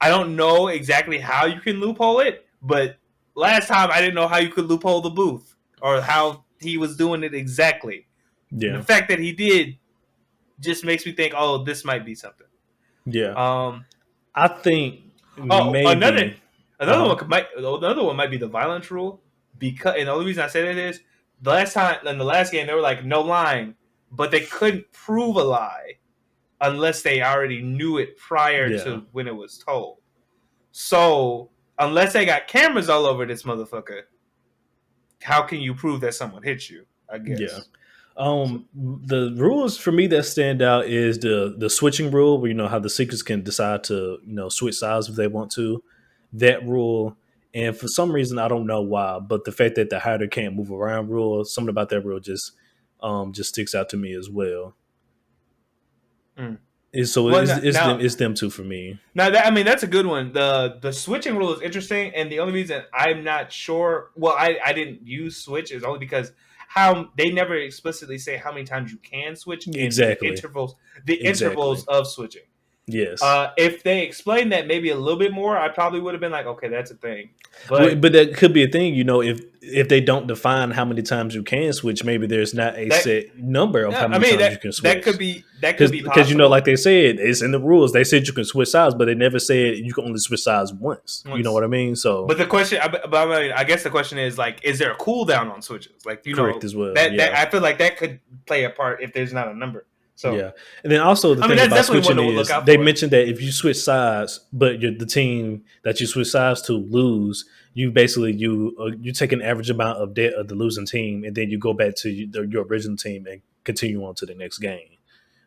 I don't know exactly how you can loophole it, but last time I didn't know how you could loophole the booth or how he was doing it exactly. Yeah. And the fact that he did just makes me think, oh, this might be something. Yeah. I think maybe another one might be the violence rule, because, and the only reason I say that is the last game they were like no lying, but they couldn't prove a lie unless they already knew it prior to when it was told. So unless they got cameras all over this motherfucker, how can you prove that someone hit you? I guess. Yeah. The rules for me that stand out is the switching rule, where how the seekers can decide to switch sides if they want to. That rule, and for some reason I don't know why, but the fact that the hider can't move around rule, something about that rule just sticks out to me as well. It's them two for me. Now that's a good one. The switching rule is interesting, and the only reason I'm not sure, I didn't use switch is only because how they never explicitly say how many times you can switch. Exactly. Intervals of switching. Yes. If they explained that maybe a little bit more, I probably would have been like, okay, that's a thing. But that could be a thing, if they don't define how many times you can switch, maybe there's not a set number of how many times you can switch. That could be possible. Because like they said, it's in the rules. They said you can switch sides, but they never said you can only switch sides once. You know what I mean? So, but the question, I guess the question is is there a cooldown on switches? Correct as well. That I feel like that could play a part if there's not a number. So yeah, and then also the thing about switching is they mentioned that if you switch sides, but the team that you switch sides to lose, you basically you take an average amount of debt of the losing team, and then you go back to your original team and continue on to the next game,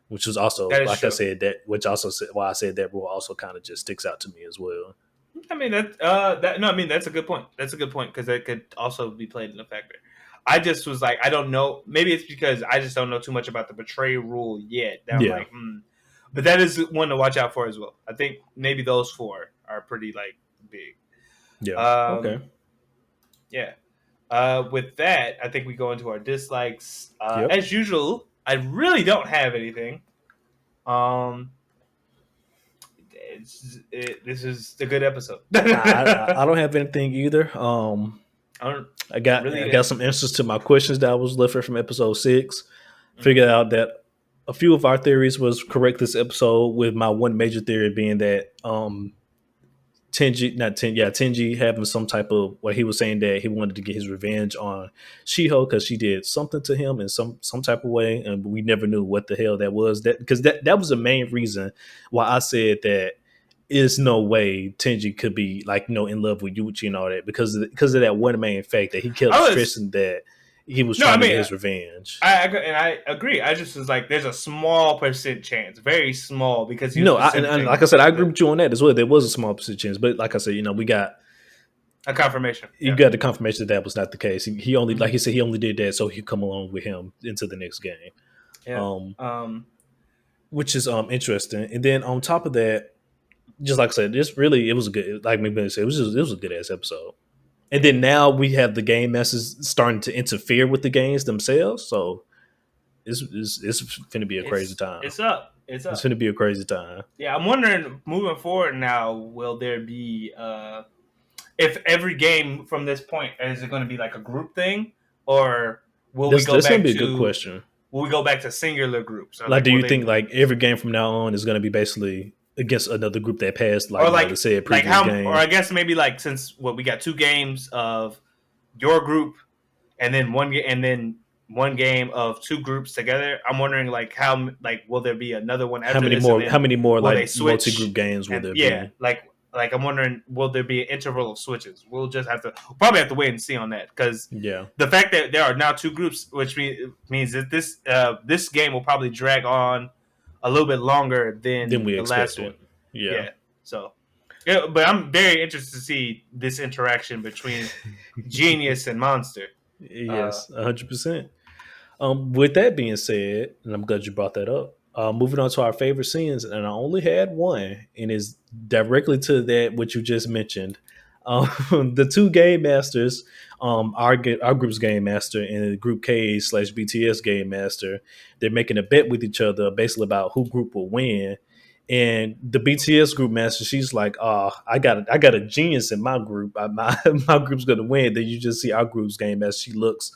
which is also like true. I said that, which also why I said that rule also kind of just sticks out to me as well. That's a good point. That's a good point because that could also be played in a factor. I just was like, I don't know. Maybe it's because I just don't know too much about the betray rule yet. That I'm like, But that is one to watch out for as well. I think maybe those four are pretty big. Yeah. Okay. Yeah. With that, I think we go into our dislikes. As usual, I really don't have anything. This is a good episode. I don't have anything either. I got some answers to my questions that I was left from episode 6. Figured out that a few of our theories was correct this episode, with my one major theory being that Tenji having some type of, he was saying that he wanted to get his revenge on Shiho because she did something to him in some type of way, and we never knew what the hell that was. That was the main reason why I said that is no way Tenji could be like in love with Yuichi and all that, because of that one main fact that he kept stressing that he was trying to get his revenge. I agree. I just was like, there's a small % chance, very small, because and like I said, I agree with you on that as well. There was a small % chance, but like I said, we got a confirmation. You got the confirmation that was not the case. He only, like he said, he only did that so he'd come along with him into the next game. Yeah. Which is interesting. And then on top of that, just like I said, it was a good, like McMillian said, it was a good ass episode. And then now we have the game masters starting to interfere with the games themselves, so it's going to be a crazy time. It's up. It's going to be a crazy time. Yeah, I'm wondering, moving forward now, will there be if every game from this point, is it going to be like a group thing, or will we go back to? That's going to be a good question. Will we go back to singular groups? Like do you think like every game from now on is going to be basically against another group that passed, like the said previous game? Or I guess maybe like, since we got 2 games of your group, and then one game of 2 groups together. I'm wondering like how, like, will there be another one after this? How many more like multi-group games will there be? Yeah, like I'm wondering, will there be an interval of switches? We'll just probably have to wait and see on that, because the fact that there are now 2 groups, which means that this game will probably drag on a little bit longer than the last one. Yeah. So, but I'm very interested to see this interaction between Genius and Monster. Yes, 100%. With that being said, and I'm glad you brought that up, moving on to our favorite scenes, and I only had one, and is directly to that what you just mentioned. The 2 game masters, our group's game master and Group K/BTS game master, they're making a bet with each other basically about who group will win. And the BTS group master, she's like, I got a genius in my group. My group's gonna win. Then you just see our group's game master. She looks,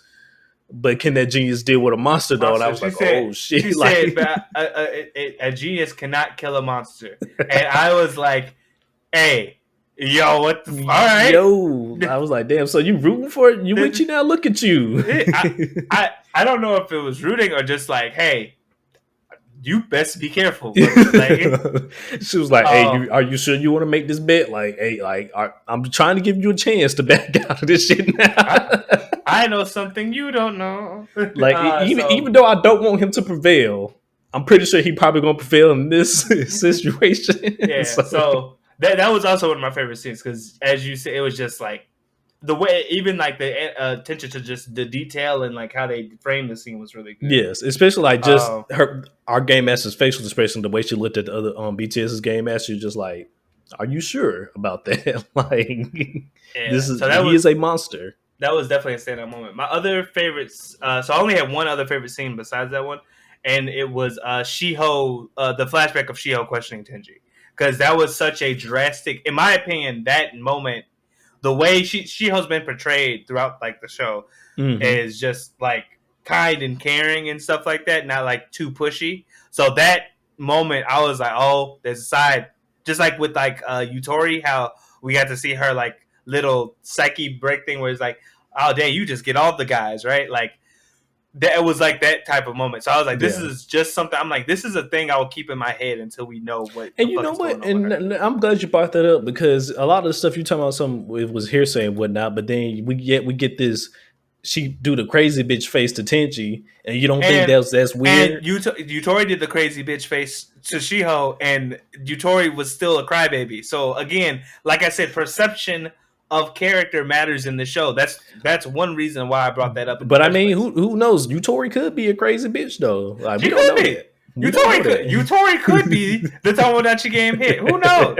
but can that genius deal with a monster though? And I was like, oh shit! She said, a genius cannot kill a monster. And I was like, hey. Yo, what the? All right. Yo, I was like, damn. So you rooting for it? You now? Look at you. I don't know if it was rooting or just like, hey, you best be careful. Like, she was like, hey, are you sure you want to make this bet? Like, hey, I'm trying to give you a chance to back out of this shit now. I know something you don't know. Like, even though I don't want him to prevail, I'm pretty sure he probably gonna prevail in this situation. Yeah. So that was also one of my favorite scenes, because, as you said, it was just like the way, even like the attention to just the detail and like how they framed the scene was really good. Yes, especially like just our game master's facial expression, the way she looked at the other BTS's game master, just like, are you sure about that? Like, he is a monster. That was definitely a standout moment. My other favorites, so I only had one other favorite scene besides that one, and it was Shiho, the flashback of Shiho questioning Tenji. Because that was such a drastic, in my opinion, that moment, the way Shiho's been portrayed throughout like the show is just like kind and caring and stuff like that, not like too pushy. So that moment, I was like, oh, there's a side, just like with like Yutori, how we got to see her like little psyche break thing where it's like, oh, dang, you just get all the guys, right? Like, that was like that type of moment. So I was like, this is just something. I'm like, this is a thing I will keep in my head until we know what. And you know what? And I'm glad you brought that up, because a lot of the stuff you're talking about, it was hearsay and whatnot. But then we get this. She do the crazy bitch face to Tenji, and you don't think that's weird. And Yutori did the crazy bitch face to Shiho, and Yutori was still a crybaby. So again, like I said, perception of character matters in the show. That's one reason why I brought that up. But I mean, who knows? Yutori could be a crazy bitch though. Like, we don't know that. Yutori could be the Tomodachi Game hit. Who knows?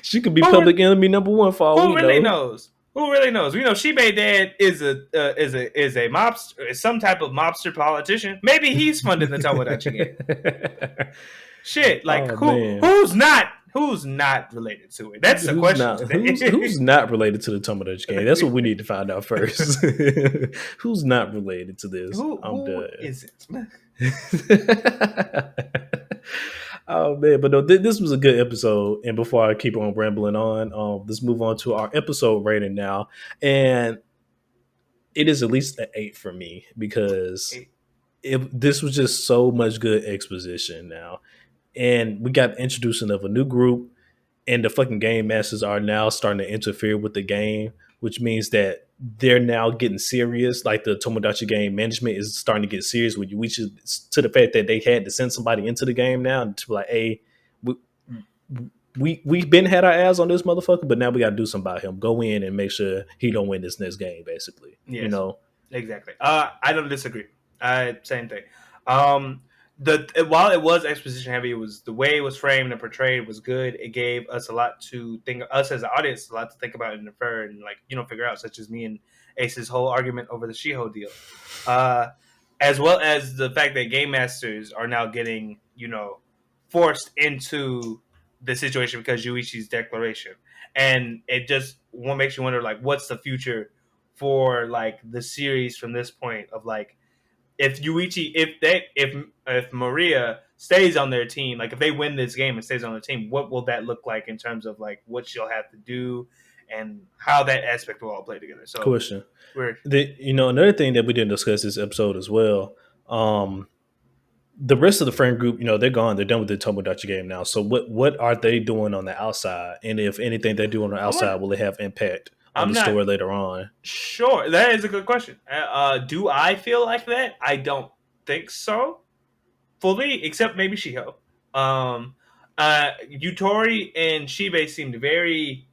She could be public enemy #1 for all we know. Who really knows? Who really knows? We know Shibe Dad is a mobster, is some type of mobster politician. Maybe he's funding the Tomodachi Game. Shit, like who's not Who's not related to it? That's the question today. Who's not related to the Tomodachi Game? That's what we need to find out first. Who's not related to this? Who isn't? Oh man, but no, this was a good episode. And before I keep on rambling on, let's move on to our episode rating now. And it is at least an 8 for me because this was just so much good exposition now. And we got introducing of a new group, and the fucking game masters are now starting to interfere with the game, which means that they're now getting serious. Like the Tomodachi Game management is starting to get serious with Yuichi, to the fact that they had to send somebody into the game now and to be like, hey, we've been had our eyes on this motherfucker, but now we got to do something about him. Go in and make sure he don't win this next game, basically. Yes, you know, exactly. I don't disagree. Same thing. While it was exposition heavy, it was the way it was framed and portrayed was good. It gave us a lot to think, us as an audience, a lot to think about and infer and figure out, such as me and Ace's whole argument over the Shiho deal, as well as the fact that game masters are now getting forced into the situation because Yuichi's declaration, and it just makes you wonder what's the future for the series from this point of if Yuichi, if Maria stays on their team, if they win this game and stays on the team, what will that look like in terms of what she'll have to do and how that aspect will all play together? So, question. Another thing that we didn't discuss this episode as well. The rest of the friend group, they're gone. They're done with the Tomodachi Game now. So what are they doing on the outside? And if anything they do on the outside, will it have impact on the story later on? Sure, that is a good question. Do I feel like that? I don't think so fully, except maybe Shiho. Yutori and Shibe seemed very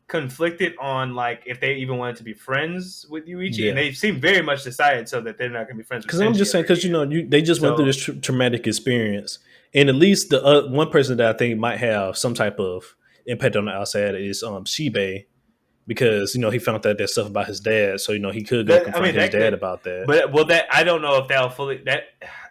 conflicted on if they even wanted to be friends with Yuichi, and they seem very much decided so that they're not going to be friends. Because I'm just saying, because they just went through this traumatic experience, and at least the one person that I think might have some type of impact on the outside is Shibe. Because he found out that stuff about his dad, so he could go confront his dad about that. But that I don't know if that'll fully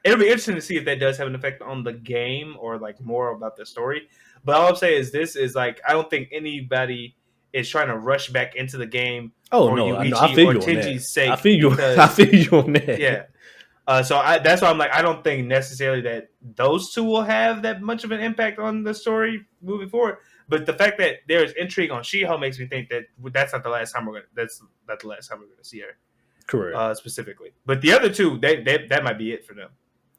it'll be interesting to see if that does have an effect on the game or more about the story. But all I'm saying is this is I don't think anybody is trying to rush back into the game. Oh no, I feel you on that. Sake I feel you on that. Yeah. So that's why I'm I don't think necessarily that those two will have that much of an impact on the story moving forward. But the fact that there is intrigue on Shiho makes me think that that's not the last time we're gonna see her. Correct. Specifically, but the other two, that might be it for them.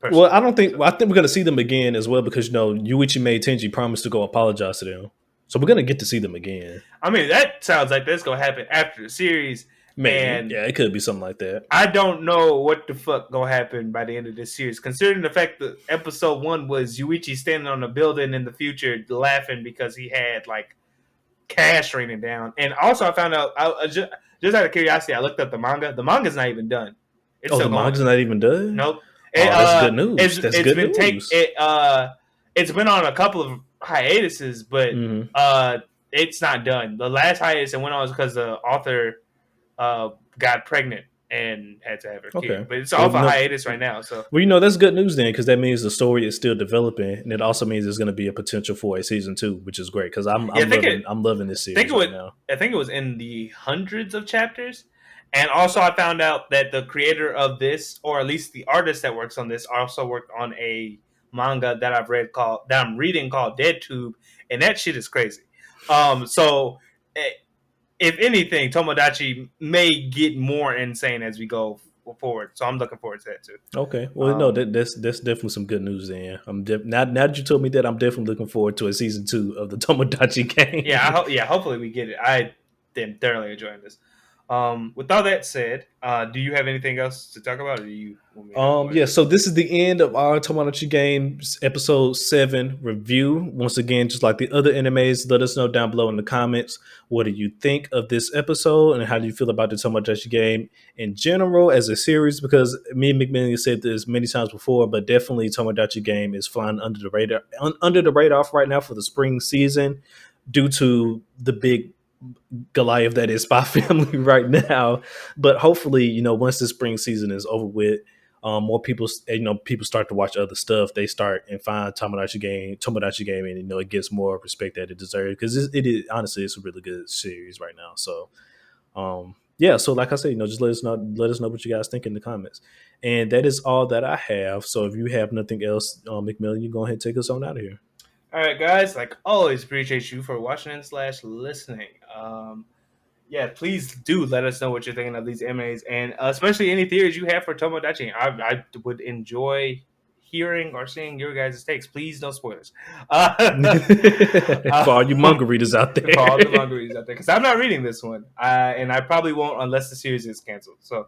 Well, I don't think. Well, I think we're gonna see them again as well because Yuichi made Tenji promise to go apologize to them, so we're gonna get to see them again. I mean, that sounds like that's gonna happen after the series. Man, yeah, it could be something like that. I don't know what the fuck gonna happen by the end of this series, considering the fact that episode 1 was Yuichi standing on a building in the future laughing because he had cash raining down. And also, I found out, just out of curiosity, I looked up the manga. The manga's not even done. The manga's not even done? Nope. That's good news. That's good news. It's been on a couple of hiatuses, but it's not done. The last hiatus it went on was because the author got pregnant and had to have her kid. But it's off a hiatus right now. So that's good news then, because that means the story is still developing, and it also means there's going to be a potential for a season 2, which is great because I'm loving this series right now. I think it was in the hundreds of chapters, and also I found out that the creator of this, or at least the artist that works on this, also worked on a manga that I'm reading called Dead Tube, and that shit is crazy. If anything, Tomodachi may get more insane as we go forward. So I'm looking forward to that too. Okay. Well, that's definitely some good news then. Now that you told me that, I'm definitely looking forward to a season 2 of the Tomodachi Game. Yeah, hopefully we get it. I am thoroughly enjoying this. With all that said, do you have anything else to talk about, or do you want me to so this is the end of our Tomodachi Games episode 7 review. Once again, just like the other animes, let us know down below in the comments, what do you think of this episode, and how do you feel about the Tomodachi Game in general as a series? Because me and McMillian said this many times before, but definitely Tomodachi Game is flying under the radar right now for the spring season due to the big Goliath that is SPYxFAMILY right now. But hopefully, once the spring season is over with, more people, people start to watch other stuff. They start and find Tomodachi Game, and it gets more respect that it deserves, because it is, honestly, it's a really good series right now. So, yeah. So, like I said, just let us know what you guys think in the comments. And that is all that I have. So, if you have nothing else, McMillian, you go ahead and take us on out of here. All right, guys. Like always, appreciate you for watching and /listening. Yeah, please do let us know what you're thinking of these animes, and especially any theories you have for Tomodachi. I would enjoy hearing or seeing your guys' takes. Please, no spoilers. For all you manga readers out there. For all the manga readers out there, because I'm not reading this one, and I probably won't unless the series is canceled. So,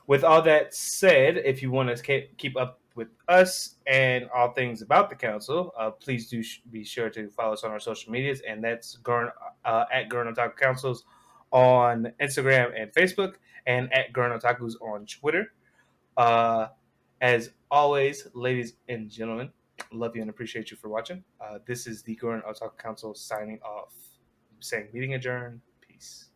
with all that said, if you want to keep up with us and all things about the council, please do be sure to follow us on our social medias, and that's at Gurren Otaku Councils on Instagram and Facebook, and at Gurren Otakus on Twitter. As always, ladies and gentlemen, love you and appreciate you for watching. This is the Gurren Otaku Council signing off, saying meeting adjourned. Peace.